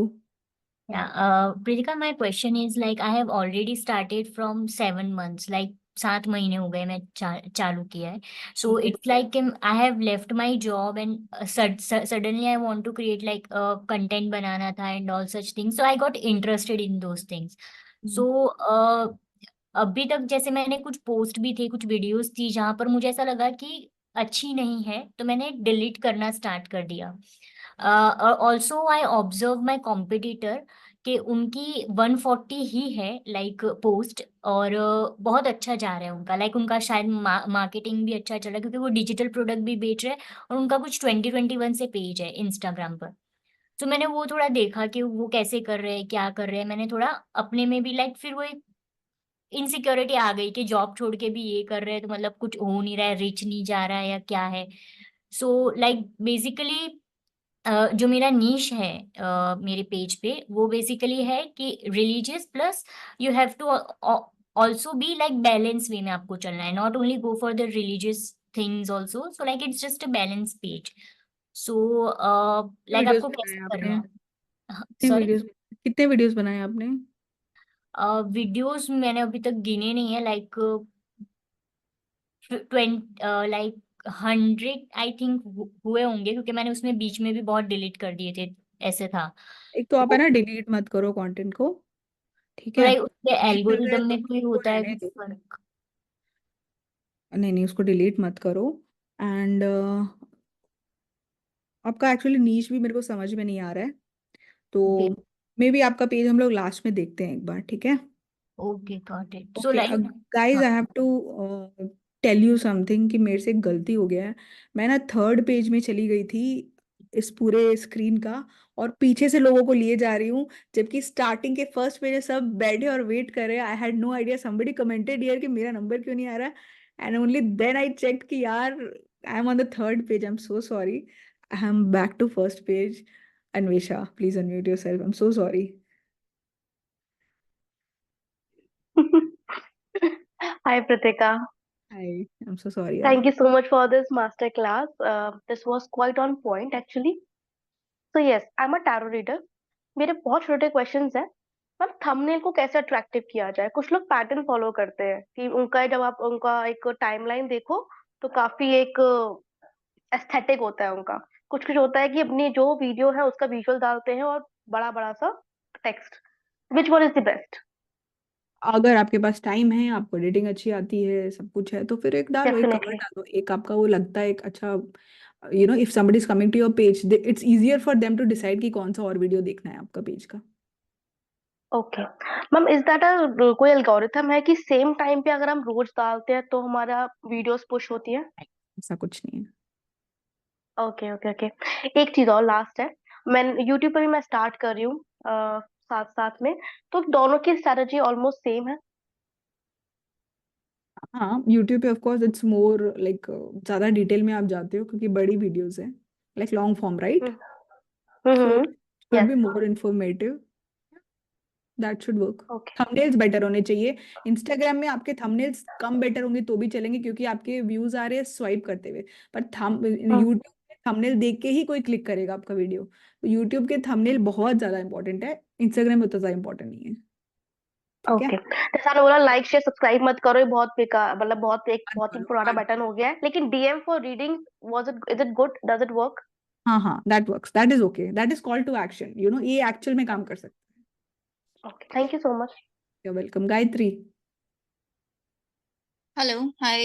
Yeah, Pritika, my question is like I have already started from 7 months, like 7 महीने हो गए मैं चालू किया है. So it's like I have left my job and suddenly I want to create like content बनाना था and all such things. So I got interested in those things. So अभी तक जैसे मैंने कुछ पोस्ट भी थे, कुछ वीडियोस थी जहां पर मुझे ऐसा लगा कि अच्छी नहीं है, तो मैंने डिलीट करना स्टार्ट कर दिया. Also I observe my competitor कि उनकी 140 ही है लाइक पोस्ट, और बहुत अच्छा जा रहा है उनका, लाइक उनका शायद मार्केटिंग भी अच्छा चल रहा है क्योंकि वो डिजिटल प्रोडक्ट भी बेच रहे हैं, और उनका कुछ 2021 से पेज है इंस्टाग्राम पर. तो मैंने वो थोड़ा देखा कि वो कैसे कर रहे हैं, क्या कर रहे हैं. मैंने थोड़ा अपने में भी लाइक, फिर वो एक इनसिक्योरिटी आ गई कि जॉब छोड़ के भी ये कर रहे हैं तो मतलब कुछ हो नहीं रहा है, रिच नहीं जा रहा है या क्या है. सो लाइक बेसिकली जो मेरा नीश है मेरे पेज पे, वो बेसिकली है कि religious plus you have to also be like balance way में आपको चलना है, not only go for the religious things also. So like it's just a balance page. So like videos आपको बनाए कैसे आपने? करना कितने सॉरी. वीडियोस कितने वीडियोस बनाए आपने? वीडियोस मैंने अभी तक गिने नहीं है, लाइक 20 लाइक 100 आई थिंक हुए होंगे, क्योंकि मैंने उसमें बीच में भी बहुत डिलीट कर दिए थे, ऐसे था. एक तो आप है तो ना डिलीट मत करो कंटेंट को, ठीक तो है? लाइक उसके डिलीट कर रहे एल्गोरिदम तो में कोई उसको होता है रहने कुछ दो। फर्क? नहीं नहीं, उसको डिलीट मत करो। एंड आपका एक्चुअली नीश भी मेरे को समझ में नहीं आ रहा है, ओके. तो मे बी आपका पेज हम लोग लास्ट में देखते हैं एक बार, ठीक है? Okay, got it. So okay like guys, हाँ. I have to tell you something कि मेरे से एक गलती हो गया है। मैं ना थर्ड पेज में चली गई थी इस पूरे स्क्रीन का, और पीछे से लोगों को लिए जा रही हूँ, जबकि स्टार्टिंग के फर्स्ट पेज में सब बैठे और वेट कर रहे हैं। I had no idea, somebody commented here कि मेरा नंबर क्यों नहीं आ रहा, and only then I check कि यार I am on the third page. I am so sorry, I am back to first page. Anvesha, please unmute yourself. I am so sorry. Hi, Pritika. I am so sorry यार। Thank you so much for this master class. This was quite on point, actually. So yes, I'm a tarot reader. मेरे बहुत छोटे क्वेश्चंस हैं. मैम, थंबनेल को कैसे अट्रैक्टिव किया जाए? कुछ लोग पैटर्न फॉलो करते हैं कि उनका, जब आप उनका एक टाइमलाइन देखो तो काफी एक एस्थेटिक होता है उनका. कुछ कुछ होता है कि अपनी जो वीडियो है उसका विजुअल डालते हैं और बड़ा बड़ा सा text. Which one is the best? अगर आपके पास टाइम है, आपको एडिटिंग अच्छी आती है, सब कुछ है, तो फिर एक डालो, एक कवर डेफिनेटली. डालो, एक आपका वो लगता है एक अच्छा, if somebody is coming to your page, it's easier for them to decide कि कौन सा और वीडियो देखना है आपका पेज का। ओके मैम, इज दैट अ कोई एल्गोरिथम है कि सेम टाइम पे अगर हम रोज डालते हैं तो हमारा वीडियोस पुश होती है? ऐसा कुछ नहीं है। Okay okay okay. एक चीज और लास्ट है. मैं यूट्यूब पर भी मैं स्टार्ट कर रही हूँ साथ साथ में, तो दोनों की स्ट्रेटजी ऑलमोस्ट सेम है? हाँ, यूट्यूब पे of course it's more like ज़्यादा डिटेल में आप जाते हो क्योंकि बड़ी वीडियोस है, like long form, right? So should yes. Be more informative, that should work. Okay. Thumbnails better होने चाहिए। इंस्टाग्राम में आपके थंबनेल्स कम बेटर होंगे तो भी चलेंगे, क्योंकि आपके व्यूज आ रहे हैं स्वाइप करते हुए, पर थंब यूट्यूब में थंबनेल देख के ही कोई क्लिक करेगा आपका वीडियो। तो यूट्यूब के थंबनेल बहुत ज्यादा इंपॉर्टेंट है, इंस्टाग्राम में उतना ज्यादा इंपॉर्टेंट नहीं है। ठीक है। ओके, जैसा आपने बोला लाइक शेयर सब्सक्राइब मत करो, ये बहुत बेकार, मतलब बहुत ही करो पुराना बटन हो गया है। लेकिन DM for reading, was it, is it good, does it work? हाँ हाँ, that works, that is okay, that is call to action, ये एक्चुअल में काम कर सकते okay, thank you so much. हैं। Welcome. Gayatri. Hello, hi,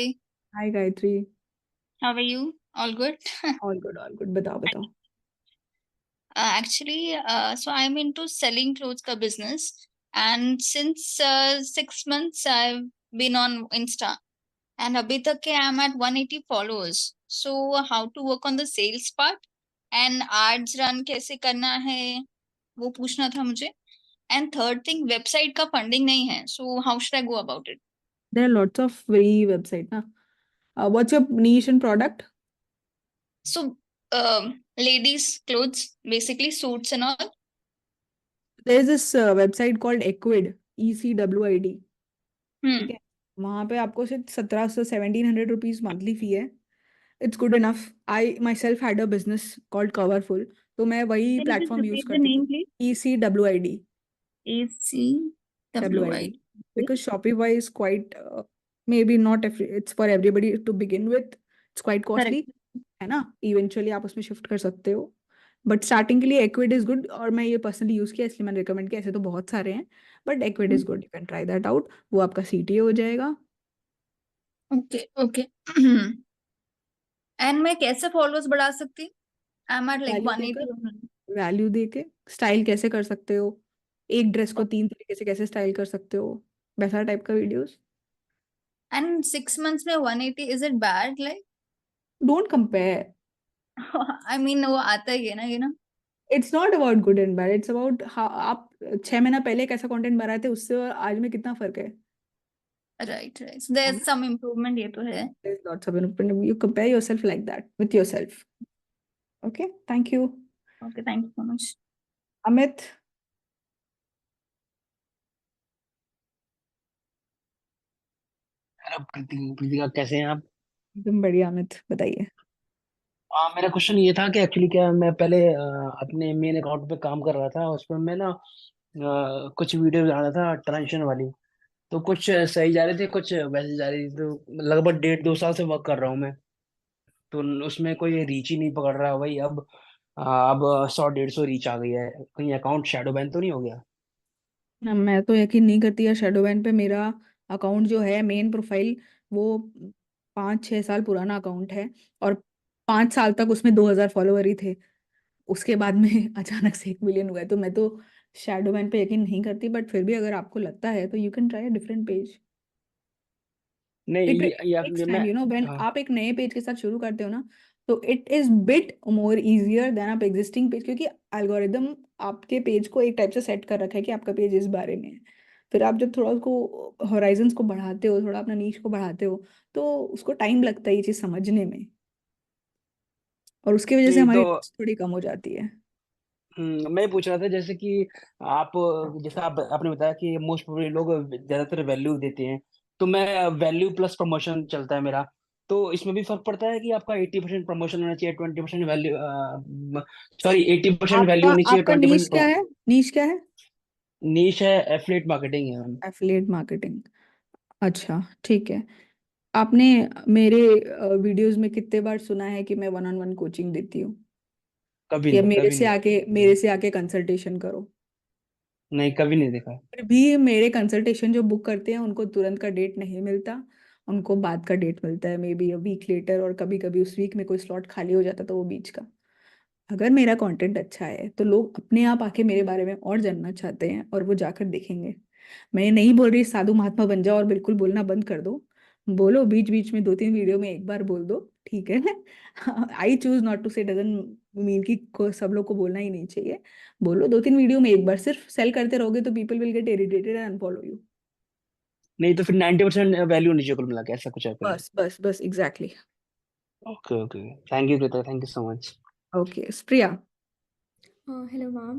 hi Gayatri. how are you? All good? All good all good, बताओ बताओ। Actually, so I'm into selling clothes ka business, and since 6 months I've been on Insta, and abhi tak ke I'm at 180 followers. So how to work on the sales part and ads run kaise karna hai, wo पूछना था मुझे. And third thing, website का funding नहीं है, so how should I go about it? There are lots of free website ना. What's your niche and product? So ladies clothes, basically suits and all. There is this website called Equid, ECWID. ठीक Hmm. है, वहां पे आपको सिर्फ 1700-1700 रुपीज मंथली फी है. It's good enough. I myself had a business called Coverful, तो मैं वही Can you just platform use repeat the करती name, थी. please? ECWID. ACWI. Because Shopify is quite maybe not it's for everybody to begin with. It's quite Correct. costly, है ना. इवेंचुअली आप उसमें शिफ्ट कर सकते हो, बट स्टार्टिंग के लिए Equid इज गुड. और मैं ये पर्सनली यूज किया इसलिए मैंने रिकमेंड किया. ऐसे तो बहुत सारे हैं, but Equid is good, you can try that out. वो आपका CTA हो जाएगा. Okay, okay. And मैं कैसे फॉलोअर्स बढ़ा सकती हूँ? I'm at like value 180. देकर, वैल्यू देके स्टाइल कैसे कर सकते हो, एक ड्रेस को 3 तरीके से कैसे स्टाइल कर सकते हो, वैसा टाइप का वीडियोस. And 6 months में 180, is it bad? Like, don't compare. I mean वो आता ही है ना. It's not about good and bad, it's about आप 6 महीना पहले कैसा कंटेंट बनाए थे उससे और आज में कितना फर्क है. Right. So there's some improvement, ये तो है. There's lots of improvement. You compare yourself like that with yourself. Okay, thank you. Okay, thank you so much. Amit. Pritika कैसे हैं आप? एकदम बढ़िया अमित, बताइए. मेरा क्वेश्चन ये था कि एक्चुअली क्या मैं पहले अपने मेन अकाउंट पे काम कर रहा था, उस पर मैं ना कुछ वीडियो बना रहा था ट्रांजिशन वाली. तो कुछ सही जा रहे थे, कुछ वैसे जा रही थी. तो लगभग 1.5-2 साल से वर्क कर रहा हूँ मैं. तो उसमें कोई रीच ही नहीं पकड़ रहा. वही अब 100-150 रीच आ गई है. कहीं अकाउंट शैडो बैन तो नहीं हो गया? ना, मैं तो यकीन नहीं करती है शैडो बैन पे. मेरा अकाउंट जो है मेन प्रोफाइल, वो 5-6 साल पुराना अकाउंट है, और 5 साल तक उसमें 2000 फॉलोवर ही थे. उसके बाद में अचानक से 1 मिलियन हुआ है. तो मैं तो शैडो बैन पे यकीन नहीं करती, बट फिर भी अगर आपको लगता है तो you can try a different page. नहीं इट या टेक्स मैं टाइम, व्हेन हाँ. आप एक नए पेज के साथ शुरू करते हो ना, तो it is bit more easier than आप एग्जिस्टिंग पेज, क्योंकि एल्गोरिदम आपके पेज को एक टाइप से सेट कर रखा है कि आपका पेज इस बारे में है. फिर आप जब थोड़ा उसको होराइजन्स को बढ़ाते हो, थोड़ा अपना नीश को बढ़ाते हो, तो उसको टाइम लगता है ये चीज समझने में, और उसकी वजह से नहीं हमारी तो reach थोड़ी कम हो जाती है. मैं पूछ रहा था जैसे कि आप जैसे आप आपने बताया कि मोस्ट प्रोबेबली लोग ज्यादातर वैल्यू देते हैं. तो मैं वैल्यू प्लस प्रमोशन चलता है मेरा. तो इसमें भी फर्क पड़ता है कि आपका 80% प्रमोशन होना चाहिए, 20% वैल्यू, सॉरी 80% वैल्यू आपका होनी चाहिए, आपका नीश क्या 20%. है, नीश क्या है? नीश है एफिलिएट मार्केटिंग है मैम. Affiliate marketing. अच्छा, ठीक है. आपने मेरे वीडियोस में कितने बार सुना है कि मैं 1-on-1 कोचिंग देती हूँ, कभी या नहीं, कभी नहीं. मेरे से आके कंसल्टेशन करो? नहीं, कभी नहीं देखा. फिर भी मेरे कंसल्टेशन जो बुक करते हैं उनको तुरंत का डेट नहीं मिलता, उनको बाद का डेट मिलता है, maybe a week later, और कभी कभी उस वीक में कोई स्लॉट खाली हो जाता तो वो बीच का. अगर मेरा कंटेंट अच्छा है तो लोग अपने आप आके मेरे बारे में और जानना चाहते हैं, और वो जाकर देखेंगे. मैं ये नहीं बोल रही साधु महात्मा बन जाओ और बिल्कुल बोलना बंद कर दो. बोलो, बीच बीच में 2-3 वीडियो में एक बार बोल दो, ठीक है. आई चूज नॉट टू से, डजंट मीन कि सब लोग को बोलना ही नहीं चाहिए. बोलो 2-3 वीडियो में एक बार. सिर्फ सेल करते रहोगे तो people will get irritated and unfollow you. नहीं तो फिर 90% वैल्यू नीचे कुल मिला के ऐसा कुछ है कोई? बस बस बस, exactly. Okay okay. Thank you Krita, thank you so much. Okay, Priya. Hello, ma'am.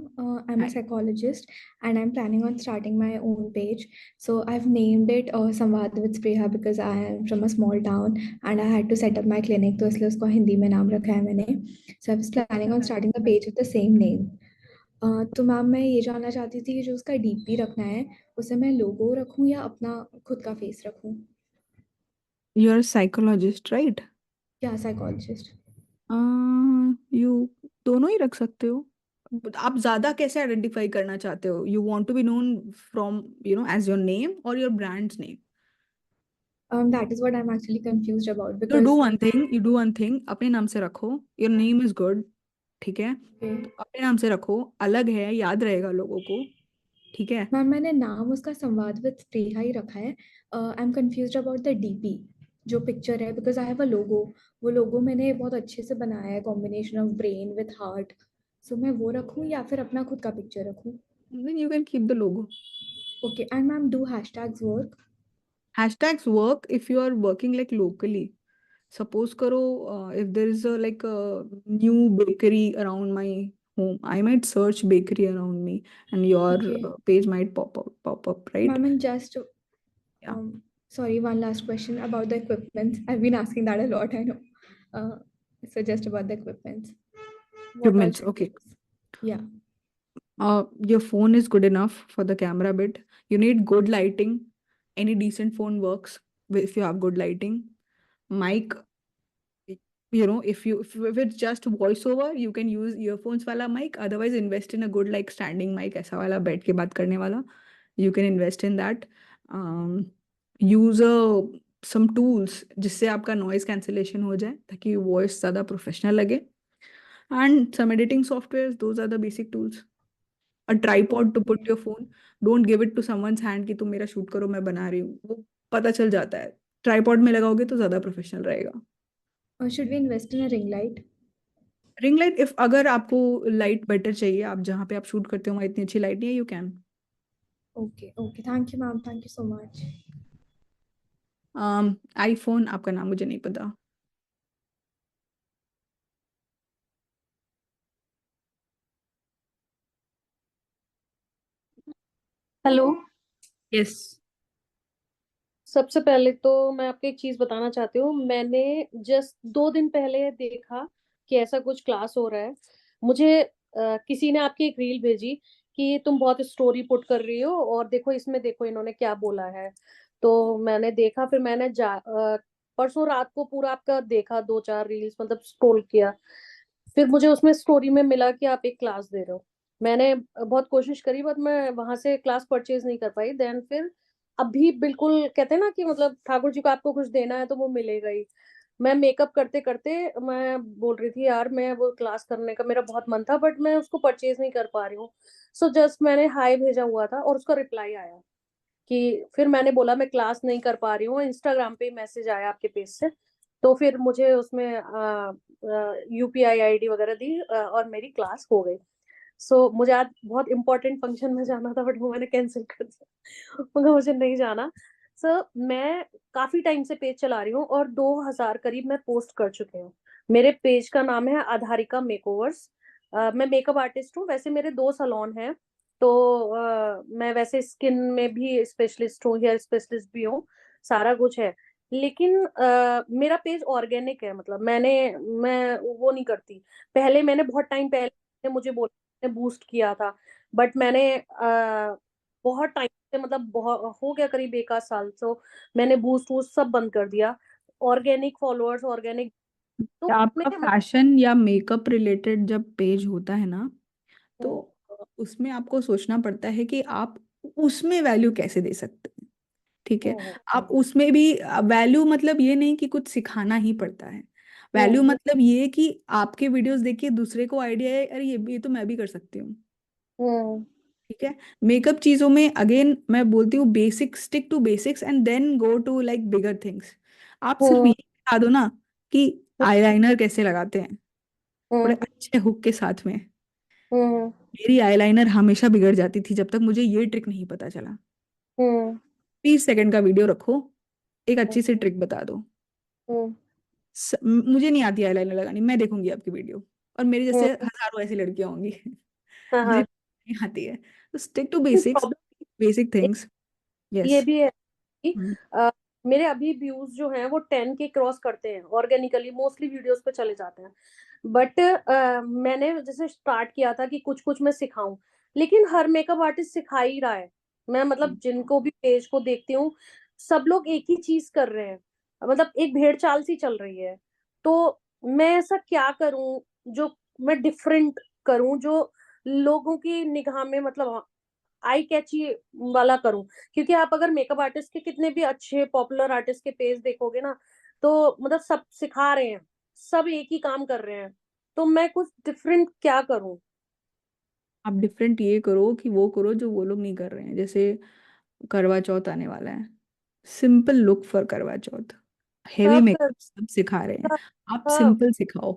I'm a Hi. psychologist and I'm planning on starting my own page. So I've named it Samvad with Spreha because I am from a small town and I had to set up my clinic. तो इसलिए उसको हिंदी में नाम रखा है मैंने. So I was planning on starting the page with the same name. तो मैम मैं ये जानना चाहती थी कि जो उसका डीपी रखना है उसे मैं लोगो रखूं या अपना खुद का फेस रखूं. You're a psychologist, right? या साइकोलॉजिस्ट. यू दोनों ही रख सकते हो. आप ज्यादा कैसे आइडेंटिफाई करना चाहते हो? You want to be known from as your name और your brands name? That is what I'm actually confused about you do because one thing, अपने नाम से रखो. योर नेम इज गुड, ठीक है, तो अपने नाम से रखो. अलग है, याद रहेगा लोगों को, ठीक है. मैम मैंने नाम उसका संवाद विद स्प्रेहा ही रखा है. I am confused about the DP जो पिक्चर है because I have a logo. वो लोगो मैंने बहुत अच्छे से बनाया है, combination of brain with heart. So मैं वो रखूं या फिर अपना खुद का पिक्चर रखूं. Then you can keep the logo. Okay and ma'am do hashtags work. Hashtags work if you are working like locally. Suppose करो, if there is like a new bakery around my home, I might search bakery around me and your Okay. page might pop up, right? Ma'am, and just Yeah. sorry, one last question about the equipment. I've been asking that a lot, I know. So just about the equipment. What all Equipments, should I okay. use? Yeah. Your phone is good enough for the camera bit. You need good lighting. Any decent phone works if you have good lighting. Mic, if it's just voiceover, you can use earphones wala mic. Otherwise, invest in a good like standing mic, ऐसा वाला बैठ के बात करने वाला. You can invest in that. Use some tools जिससे आपका noise cancellation हो जाए ताकि voice ज़्यादा professional लगे. And some editing softwares, those are the basic tools. A tripod to put your phone. Don't give it to someone's hand कि तुम मेरा शूट करो, मैं बना रही हूँ. वो पता चल जाता है. ट्राइपॉड में लगाओगे तो ज़्यादा प्रोफेशनल रहेगा. Should we invest in a ring light? Ring light, if अगर आपको लाइट बेटर चाहिए, आप जहाँ पे आप शूट करते हो वहाँ इतनी अच्छी लाइट नहीं है, you can. Okay, okay. Thank you, ma'am. Thank you so much. IPhone, आपका नाम मुझे नहीं पता. हेलो. यस. सबसे पहले तो मैं आपको एक चीज बताना चाहती हूँ. मैंने जस्ट 2 दिन पहले देखा कि ऐसा कुछ क्लास हो रहा है. मुझे किसी ने आपकी एक रील भेजी कि तुम बहुत स्टोरी पुट कर रही हो और देखो इसमें, देखो इन्होंने क्या बोला है. तो मैंने देखा, फिर मैंने परसों रात को पूरा आपका देखा, 2-4 रील्स मतलब स्क्रॉल किया. फिर मुझे उसमें स्टोरी में मिला कि आप एक क्लास दे रहे हो. मैंने बहुत कोशिश करी बट मैं वहां से क्लास परचेज नहीं कर पाई. देन फिर अभी बिल्कुल कहते हैं ना कि मतलब ठाकुर जी को आपको कुछ देना है तो वो मिलेगा ही. मैं मेकअप करते करते मैं बोल रही थी यार मैं वो क्लास करने का मेरा बहुत मन था बट मैं उसको परचेज नहीं कर पा रही हूँ. सो जस्ट मैंने हाय भेजा हुआ था और उसका रिप्लाई आया कि फिर मैंने बोला मैं क्लास नहीं कर पा रही हूँ. इंस्टाग्राम पे मैसेज आया आपके पेज से, तो फिर मुझे उसमें UPI ID वगैरह दी और मेरी क्लास हो गई. सो मुझे आज बहुत इंपॉर्टेंट फंक्शन में जाना था बट वो मैंने कैंसिल कर दिया. मगर मुझे नहीं जाना. सो मैं काफी टाइम से पेज चला रही हूँ और 2000 करीब मैं पोस्ट कर चुकी हूँ. मेरे पेज का नाम है आधारिका मेकओवर्स. मैं मेकअप आर्टिस्ट हूँ. वैसे मेरे 2 सैलून हैं, तो मैं वैसे स्किन में भी स्पेशलिस्ट हूँ, हेयर स्पेशलिस्ट भी हूँ, सारा कुछ है. लेकिन मेरा पेज ऑर्गेनिक है, मतलब मैं वो नहीं करती. पहले मैंने बहुत टाइम पहले मुझे बोला बूस्ट किया था बट मैंने बहुत टाइम से मतलब बहुत हो गया करीब 1 आध साल, तो मैंने बूस्ट वूस्ट सब बंद कर दिया. ऑर्गेनिक फॉलोअर्स, ऑर्गेनिक तो आपका मैं फैशन या मेकअप रिलेटेड जब पेज होता है ना, तो उसमें आपको सोचना पड़ता है कि आप उसमें वैल्यू कैसे दे सकते हैं, ठीक है. आप उसमें भी वैल्यू मतलब ये नहीं कि कुछ सिखाना ही पड़ता है. वैल्यू मतलब ये कि आपके वीडियोस देखिए दूसरे को आइडिया है, अरे ये तो मैं भी कर सकती हूँ, ठीक है. मेकअप चीजों में अगेन मैं बोलती हूँ basic, stick to basics and then go to like bigger things. आप सिर्फ ये बता दो ना कि आईलाइनर कैसे लगाते हैं थोड़े अच्छे हुक के साथ में. मेरी आईलाइनर हमेशा बिगड़ जाती थी जब तक मुझे ये ट्रिक नहीं पता चला. 30 सेकंड का वीडियो रखो, एक अच्छी सी ट्रिक बता दो. मुझे नहीं आती आईलाइनर लगानी, मैं देखूंगी आपकी वीडियो और मेरे जैसे हजारों ऐसी लड़कियां होंगी. हाँ मुझे हाँ नहीं आती है। तो stick to basics, problem basic things. ये यस। भी है कि मेरे अभी व्यूज जो हैं वो 10K क्रॉस करते हैं ऑर्गेनिकली, मोस्टली वीडियोस पे चले जाते हैं। बट मैंने जैसे स्टार्ट किया था कि कुछ कुछ मैं सिखाऊं, लेकिन हर मेकअप आर्टिस्ट सिखा ही रहा है। मैं मतलब जिनको भी पेज को देखती हूँ, सब लोग एक ही चीज कर रहे हैं, मतलब एक भेड़ चाल सी चल रही है। तो मैं ऐसा क्या करूं जो मैं डिफरेंट करूं, जो लोगों की निगाह में मतलब आई कैची वाला करूं। क्योंकि आप अगर मेकअप आर्टिस्ट के कितने भी अच्छे पॉपुलर आर्टिस्ट के पेज देखोगे ना, तो मतलब सब सिखा रहे हैं, सब एक ही काम कर रहे हैं। तो मैं कुछ डिफरेंट क्या करूं? आप डिफरेंट ये करो कि वो करो जो वो लोग नहीं कर रहे हैं। जैसे करवा चौथ आने वाला है, सिंपल लुक फॉर करवा चौथ, हेवी सब मेकअप सब सिखा रहे हैं, सब आप सब सिंपल सिखाओ।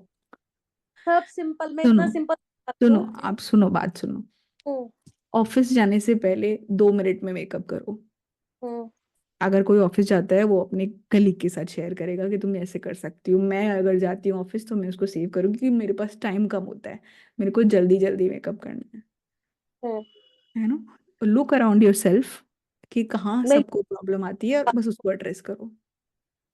सब सिंपल, मैं सुनो इतना सिंपल सिखाती सुनो, हूँ। आप सुनो, बात सुनो। हम्म, ऑफिस जाने से पहले 2 मिनट में मेकअप करो। हम्म, अगर कोई ऑफिस जाता है वो अपने कलीग के साथ शेयर करेगा कि तुम ऐसे कर सकती हो। मैं अगर जाती हूँ ऑफिस तो मैं उसको सेव करूँगी, क्योंकि मेरे पास टाइम कम होता है, मेरे को जल्दी जल्दी मेकअप करना हम्म। है ना। लुक अराउंड योर सेल्फ कि कहाँ नहीं, सबको प्रॉब्लम आती है और बस उसको एड्रेस करो।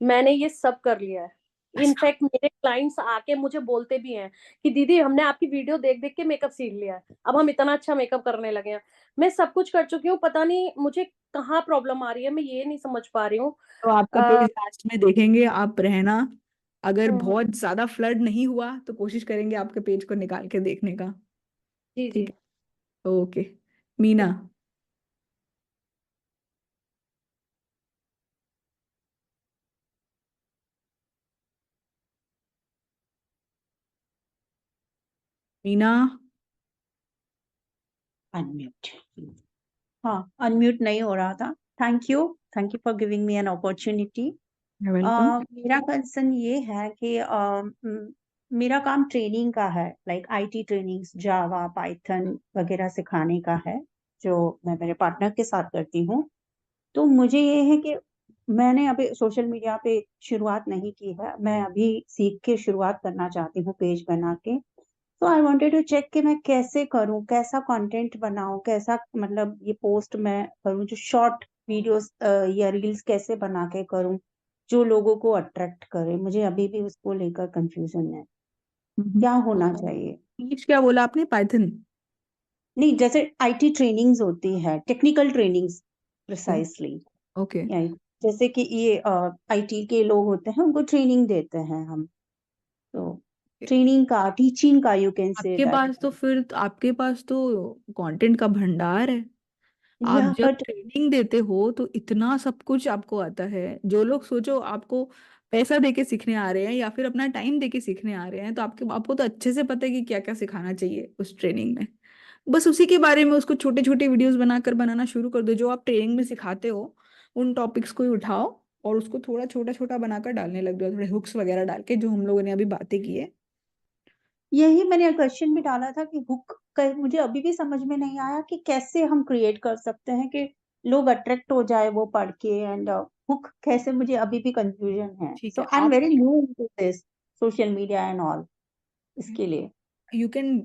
मैंने ये सब कर लिया है। इनफैक्ट मेरे क्लाइंट्स आके मुझे बोलते भी हैं कि दीदी हमने आपकी वीडियो देख देख के मेकअप सीख लिया है, अब हम इतना अच्छा मेकअप करने लगे हैं। मैं सब कुछ कर चुकी हूँ, पता नहीं मुझे कहाँ प्रॉब्लम आ रही है, मैं ये नहीं समझ पा रही हूँ। तो आपका पेज लास्ट में देखेंगे, आप रहना। अगर हम्म, बहुत ज्यादा फ्लड नहीं हुआ तो कोशिश करेंगे आपके पेज को निकाल के देखने का। जी ठीक जी। है, ओके। मीना। मीना। अनम्यूट। हाँ, अनम्यूट नहीं हो रहा था। Thank you for giving me an opportunity. Welcome. मेरा कंसर्न ये है कि मेरा काम ट्रेनिंग का है, like IT training, Java, Python वगैरह सिखाने का है, जो मैं मेरे पार्टनर के साथ करती हूँ। तो मुझे ये है कि मैंने अभी सोशल मीडिया पे शुरुआत नहीं की है, मैं अभी सीख के शुरुआत करना चाहती हूँ पेज बना के। तो आई वांटेड टू चेक कि मैं कैसे करूं, कैसा कंटेंट बनाऊं, कैसा मतलब ये पोस्ट मैं करूं, जो शॉर्ट वीडियोस या रील्स कैसे बना के करूं जो लोगों को अट्रैक्ट करे। मुझे अभी भी उसको लेकर कंफ्यूजन है, क्या होना चाहिए। नीच क्या बोला आपने, पाइथन? नहीं, जैसे आईटी ट्रेनिंग्स होती है, टेक्निकल ट्रेनिंग्स प्रिसाइसली, ओके। जैसे कि ये आईटी के लोग होते हैं उनको ट्रेनिंग देते हैं हम, तो ट्रेनिंग का, टीचिंग का, यू कैन से दैट। आपके पास तो कंटेंट का भंडार है। आप या जब बट ट्रेनिंग देते हो तो इतना सब कुछ आपको आता है। जो लोग सोचो आपको पैसा देके सीखने आ रहे हैं या फिर अपना टाइम देके सीखने आ रहे हैं, तो आपको तो अच्छे से पता है कि क्या क्या सिखाना चाहिए उस ट्रेनिंग में। बस उसी के बारे में उसको छोटे छोटे वीडियोस बनाना शुरू कर दो। जो आप ट्रेनिंग में सिखाते हो उन टॉपिक्स को ही उठाओ और उसको थोड़ा छोटा छोटा बनाकर डालने लग जाओ, थोड़े हुक्स वगैरह डाल के, जो हम लोगों ने अभी बातें की है। यही मैंने क्वेश्चन भी डाला था कि हुक मुझे अभी भी समझ में नहीं आया कि कैसे हम क्रिएट कर सकते हैं कि लोग अट्रैक्ट हो जाए वो पढ़ के, एंड हुक कैसे, मुझे अभी भी कंफ्यूजन है। ठीक सो है। आई एम आप very new into this social media and all, इसके लिए। You can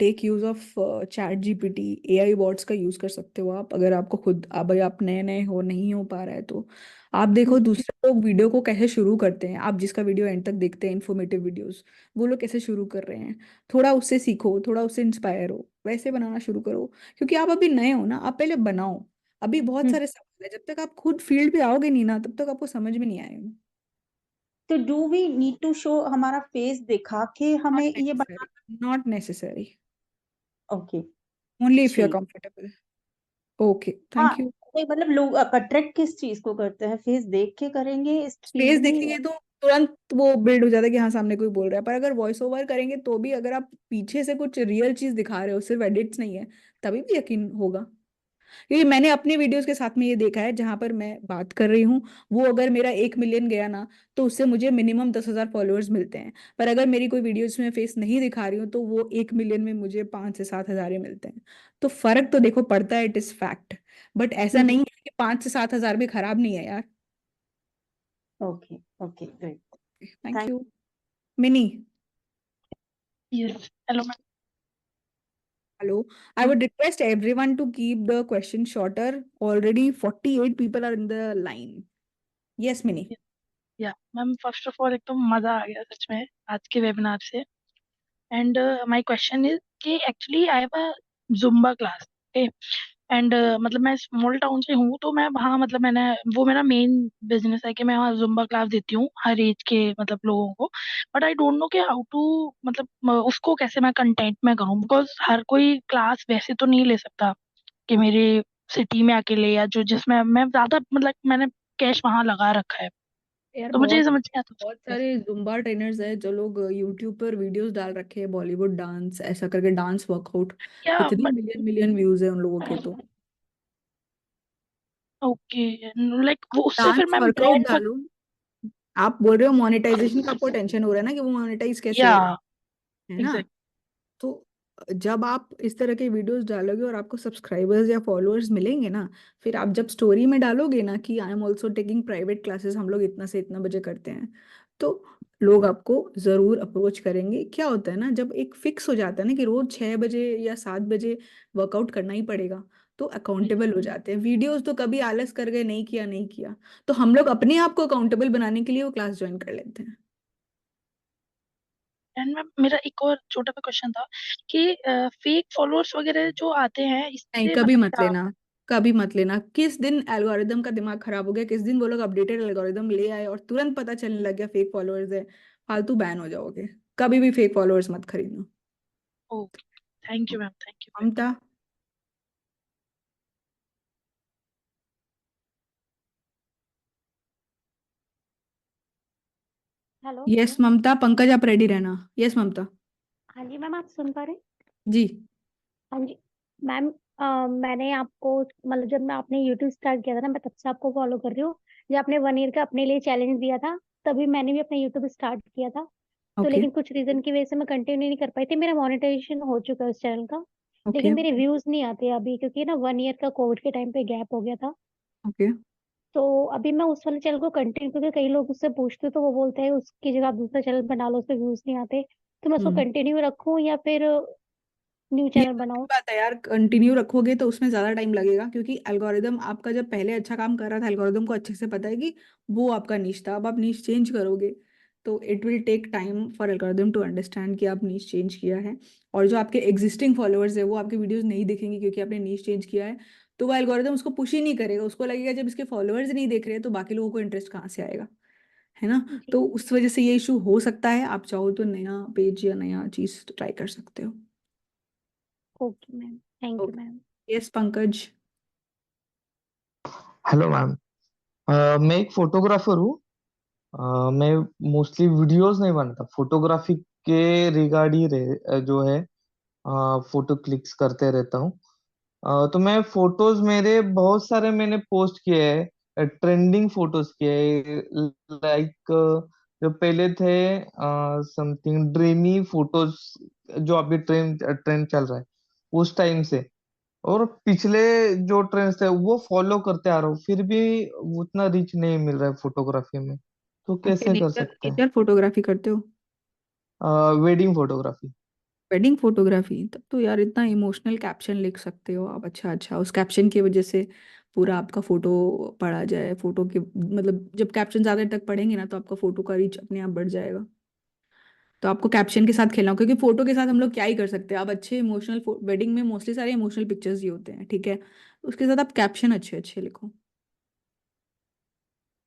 take use of chat GPT, AI bots का यूज कर सकते हो आप। अगर आपको खुद अभी आप नए नए हो, नहीं हो पा रहा है, तो आप देखो दूसरे लोग वीडियो को कैसे शुरू करते हैं। आप जिसका वीडियो एंड तक देखते हैं, इन्फॉर्मेटिव वीडियोस, वो लोग कैसे शुरू कर रहे हैं, थोड़ा उससे सीखो, थोड़ा उससे इंस्पायर हो, वैसे बनाना शुरू करो। क्योंकि आप अभी नए हो ना, आप पहले बनाओ। अभी बहुत सारे सवाल है, जब तक आप खुद फील्ड पे आओगे नहीं ना, तब तक आपको समझ में नहीं आएगा। तो do we need to show हमारा फेस दिखा के हमें नॉट ये नेसेसरी, बना? Not necessary, okay, only if you are ठीक। कंफर्टेबल। ओके, हाँ, थैंक यू। नहीं, मतलब लोग अट्रैक्ट किस चीज को करते हैं, फेस देख के करेंगे इस फेस फील्ड में देखेंगे या? तो तुरंत वो बिल्ड हो जाता है कि हाँ सामने कोई बोल रहा है। पर अगर वॉइस ओवर करेंगे तो भी, अगर आप पीछे से कुछ रियल चीज दिखा रहे हो, सिर्फ एडिट्स नहीं है, तभी भी यकीन होगा। क्योंकि मैंने अपने वीडियोस के साथ में ये देखा है, जहां पर मैं बात कर रही हूँ, वो अगर मेरा 1 मिलियन गया ना, तो उससे मुझे मिनिमम 10,000 फॉलोअर्स मिलते हैं। पर अगर मेरी कोई वीडियोस में फेस नहीं दिखा रही हूँ, तो वो 1 मिलियन में मुझे 5 से 7 हजार ही मिलते हैं। तो फर्क तो देखो पड़ता है, इट इज फैक्ट। बट ऐसा नहीं है कि 5 से 7 हजार भी खराब नहीं है यार। Okay, okay, great. Thank thank you. Mini. Yes, hello ma'am. Hello. I would request everyone to keep the question shorter. Already 48 people are in the line. Yes, Minnie. या मैम फर्स्ट ऑफ ऑल एकदम मजा आ गया सच में आज के वेबिनार से एंड माय क्वेश्चन इज कि actually I have a Zumba class okay and मतलब मैं स्मॉल टाउन से हूँ तो मैं वहाँ मतलब वो मेरा मेन बिजनेस है कि मैं वहाँ जुम्बा क्लास देती हूँ हर एज के मतलब लोगों को बट आई डोंट नो कि हाउ टू मतलब उसको कैसे मैं कंटेंट में करूँ बिकॉज हर कोई क्लास वैसे तो नहीं ले सकता कि मेरे सिटी में अकेले या जो जिसमें मैं ज्यादा मतलब मैंने कैश वहां लगा रखा है यार तो मुझे ये बहुत समझ नहीं आता बहुत सारे जुम्बा ट्रेनर्स हैं जो लोग यूट्यूब पर वीडियोस डाल रखे हैं, बॉलीवुड डांस ऐसा करके, डांस वर्कआउट। या कितने बट मिलियन मिलियन व्यूज है उन लोगों के तो। ओके लाइक वो उससे फिर डांस मैं वर्कआउट ब्रांड डालो। आप बोल रहे हो मोनेटाइजेशन का आपको टेंशन हो रहा है ना कि वो मोनेटाइज कैसे या होगा, है ना? एग्जैक्ट तो जब आप इस तरह के वीडियोस डालोगे और आपको सब्सक्राइबर्स या फॉलोअर्स मिलेंगे ना, फिर आप जब स्टोरी में डालोगे ना कि आई am also taking private classes, हम लोग इतना से इतना बजे करते हैं, तो लोग आपको जरूर अप्रोच करेंगे। क्या होता है ना, जब एक फिक्स हो जाता है ना कि रोज 6 बजे या 7 बजे वर्कआउट करना ही पड़ेगा, तो अकाउंटेबल हो जाते हैं। वीडियोस तो कभी आलस कर गए, नहीं किया नहीं किया, तो हम लोग अपने आप को अकाउंटेबल बनाने के लिए वो क्लास ज्वाइन कर लेते हैं। एंड मैम मेरा एक और छोटा सा क्वेश्चन था कि फेक फॉलोअर्स वगैरह जो आते हैं नहीं, इससे कभी मतलब मत लेना। कभी मत लेना। किस दिन एल्गोरिदम का दिमाग खराब हो गया, किस दिन वो लोग अपडेटेड एल्गोरिदम ले आए और तुरंत पता चलने लग गया फेक फॉलोअर्स है, फालतू बैन हो जाओगे। कभी भी फेक फॉलोअर्स मत खरीदना। Okay thank you ma'am thank you Mamta. Hello. Yes Mamta. Pankaj आप रेडी रहना। यस ममता। हाँ जी मैम, आप सुन पा रहे हैं? जी। हाँ जी मैम। मैंने आपको मतलब जब मैं आपने यूट्यूब स्टार्ट किया था ना, मैं तब से आपको फॉलो कर रही हूँ। जब आपने 1 ईयर का अपने लिए चैलेंज दिया था, तभी मैंने भी अपना यूट्यूब स्टार्ट किया था। तो ओके लेकिन कुछ रीजन की वजह से मैं कंटिन्यू नहीं कर पाई थी। मेरा मोनेटाइजेशन हो चुका है उस चैनल का, ओके लेकिन मेरे व्यूज नहीं आते अभी, क्योंकि ना 1 ईयर का कोविड के टाइम पे गैप हो गया था। ओके। तो अभी मैं उस वाले चैनल को कंटिन्यू, क्योंकि कई लोग उससे पूछते तो वो बोलते हैं उसकी जगह आप दूसरा चैनल बना लो, उस पर व्यूज नहीं आते। तो मैं उसको हम्म कंटिन्यू रखूं या फिर न्यू ये चैनल अच्छी बनाऊं? बात है यार, कंटिन्यू रखोगे तो उसमें ज्यादा टाइम लगेगा, क्योंकि एल्गोरिदम आपका जब पहले अच्छा काम कर रहा था, एल्गोरिदम को अच्छे से पता है कि वो आपका नीश था। अब आप नीश चेंज करोगे तो it will take time for algorithm to understand कि आप नीश चेंज किया है। और जो आपके एग्जिस्टिंग फॉलोअर्स है वो आपके वीडियोस नहीं देखेंगे क्योंकि आपने नीश चेंज किया है। तो वो एल्गोरिदम उसको पुश ही नहीं करेगा। उसको लगेगा जब इसके फॉलोअर्स नहीं देख रहे हैं तो बाकी लोगों को इंटरेस्ट कहाँ से आएगा, है ना? जी। तो उस वजह से ये इशू हो सकता है। आप चाहो तो नया पेज या नया चीज ट्राई कर सकते हो। Okay ma'am, thank you okay. Ma'am. Yes Pankaj. Hello ma'am. मैं एक फोटोग्राफर हूँ। मैं मोस्टली वीडियोस नहीं बनाता, फोटोग्राफी के रिगार्ड ही जो है फोटो क्लिक्स करते रहता हूँ। तो मैं फोटोज मेरे बहुत सारे मैंने पोस्ट किए हैं, ट्रेंडिंग फोटोज किए हैं। लाइक जो पहले थे समथिंग ड्रीमी फोटोज, जो अभी ट्रेंड ट्रेंड चल रहा है उस टाइम से। और पिछले जो ट्रेंड्स थे वो फॉलो करते आ रहा हूँ, फिर भी उतना रीच नहीं मिल रहा है फोटोग्राफी में। तो ओके। कैसे कर नेचर सकते हैं? नेचर फोटोग्राफी करते हो? Wedding photography. Wedding photography? तब तो यार इतना इमोशनल कैप्शन लिख सकते हो आप। अच्छा अच्छा, उस कैप्शन की वजह से पूरा आपका फोटो पढ़ा जाए। फोटो के मतलब जब कैप्शन ज्यादा तक पढ़ेंगे ना तो आपका फोटो का रीच अपने आप बढ़ जाएगा। तो आपको कैप्शन के साथ खेलना हो, क्योंकि फोटो के साथ हम लोग क्या ही कर सकते हैं। आप अच्छे इमोशनल, वेडिंग में मोस्टली सारे इमोशनल पिक्चर्स ही होते हैं, ठीक है? उसके साथ आप कैप्शन अच्छे अच्छे लिखो।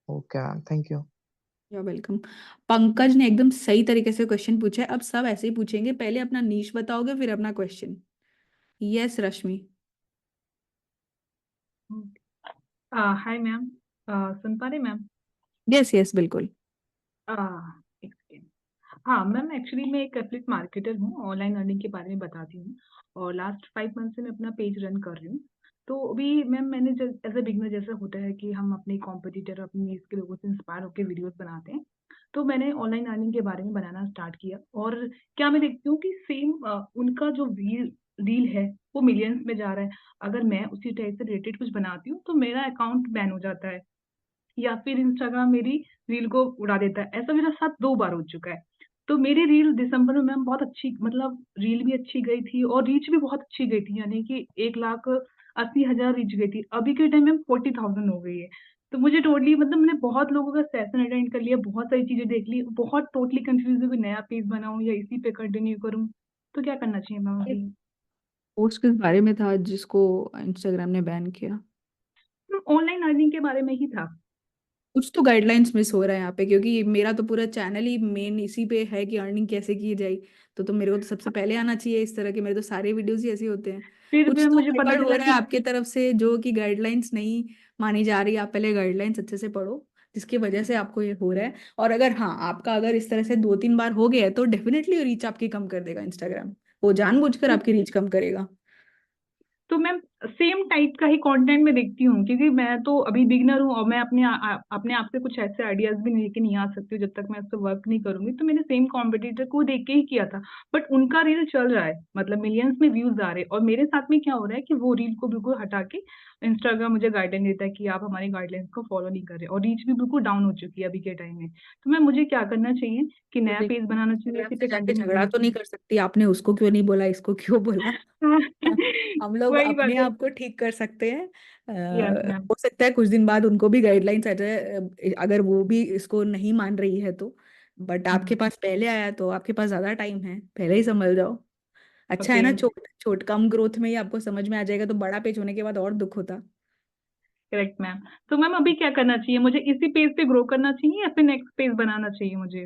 Okay ma'am, thank you. या वेलकम। पंकज ने एकदम सही तरीके से क्वेश्चन पूछा है। अब सब ऐसे ही पूछेंगे, पहले अपना नीश बताओगे फिर अपना question. Yes Rashmi. Hi ma'am. सुन पा रहे मैम? यस यस बिल्कुल। एक सेकेंड। हाँ मैम, एक्चुअली मैं एक एफिलिएट मार्केटर हूँ, ऑनलाइन अर्निंग के बारे में बताती हूँ। और लास्ट 5 मंथ से मैं अपना पेज रन कर रही हूँ। तो अभी मैम मैंने एज अ बिगनर, जैसा होता है कि हम अपने कॉम्पिटिटर, अपनी नीड्स के लोगों से इंस्पायर होकर वीडियोस बनाते हैं, तो मैंने ऑनलाइन अर्निंग के बारे में बनाना स्टार्ट किया। और क्या मैं देखती हूँ कि सेम उनका जो रील है वो मिलियंस में जा रहा है। अगर मैं उसी टाइप से रिलेटेड कुछ बनाती हूँ तो मेरा अकाउंट बैन हो जाता है, या फिर इंस्टाग्राम मेरी रील को उड़ा देता है। ऐसा मेरा साथ 2 बार हो चुका है। तो मेरी रील दिसंबर में मैम बहुत अच्छी, मतलब रील भी अच्छी गई थी और रीच भी बहुत अच्छी गई थी, यानी कि 1,80,000 रीच गई थी। अभी के टाइम में 40,000 हो गई है। तो मुझे टोटली, मतलब मैंने बहुत लोगों का सेशन अटेंड कर लिया, बहुत सारी चीजें देख ली, बहुत टोटली कंफ्यूज हूँ कि नया पेज बनाऊं या इसी पे कंटिन्यू करूं। तो क्या करना चाहिए मैम अभी? पोस्ट किस बारे में था जिसको इंस्टाग्राम ने बैन किया? ऑनलाइन अर्निंग के बारे में ही था। कुछ तो गाइडलाइंस मिस हो रहा है यहाँ पे, क्योंकि मेरा तो पूरा चैनल ही मेन इसी पे है कि अर्निंग कैसे की जाए। तो मेरे को तो सबसे पहले आना चाहिए इस तरह के, मेरे तो सारे वीडियोस ही ऐसे होते हैं। फिर कुछ भी तो मुझे पता गड़बड़ हो चला रहा कि है आपके तरफ से, जो कि गाइडलाइंस नहीं मानी जा रही। आप पहले गाइडलाइंस अच्छे से पढ़ो, जिसकी वजह से आपको ये हो रहा है। और अगर हाँ, आपका अगर इस तरह से 2-3 बार हो गया है तो डेफिनेटली रीच आपकी कम कर देगा इंस्टाग्राम। वो जानबूझकर आपकी रीच कम करेगा। तो मैम सेम टाइप का ही कंटेंट में देखती हूँ, क्योंकि मैं तो अभी बिगनर हूँ और मैं अपने आप से कुछ ऐसे आइडियाज भी लेके नहीं आ सकती हूँ जब तक मैं इस पर वर्क नहीं करूंगी। तो मैंने सेम कॉम्पिटिटर को देख के ही किया था, बट उनका रील चल रहा है, मतलब मिलियंस में व्यूज आ रहे हैं। और मेरे साथ में क्या हो रहा है कि वो रील को बिल्कुल हटा के इंस्टाग्राम मुझे गाइडेंस देता है कि आप हमारी गाइडलाइंस को फॉलो नहीं कर रहे, और रीच भी बिल्कुल डाउन हो चुकी है अभी के टाइम में। तो मैं मुझे क्या करना चाहिए कि तो नया पेज बनाना चाहिए, इंस्टाग्राम इसी से पे जाके कंटिन्यू झगड़ा करना तो नहीं कर सकती आपने, उसको क्यों नहीं बोला, इसको क्यों बोला? चाहिए? हम लोग वही अपने बात है। आप को ठीक कर सकते हैं। Yes ma'am. हो सकता है कुछ दिन बाद उनको भी गाइडलाइंस आ जाए, अगर वो भी इसको नहीं मान रही है तो। बट आपके पास पहले आया तो आपके पास ज्यादा टाइम है, पहले ही संभल जाओ। अच्छा है ओके। ना, छोट छोट कम ग्रोथ में ही आपको समझ में आ जाएगा, तो बड़ा पेज होने के बाद और दुख होता। Correct ma'am. तो मैम अभी क्या करना चाहिए मुझे? इसी पेज पे ग्रो करना चाहिए या फिर नेक्स्ट पेज बनाना चाहिए मुझे?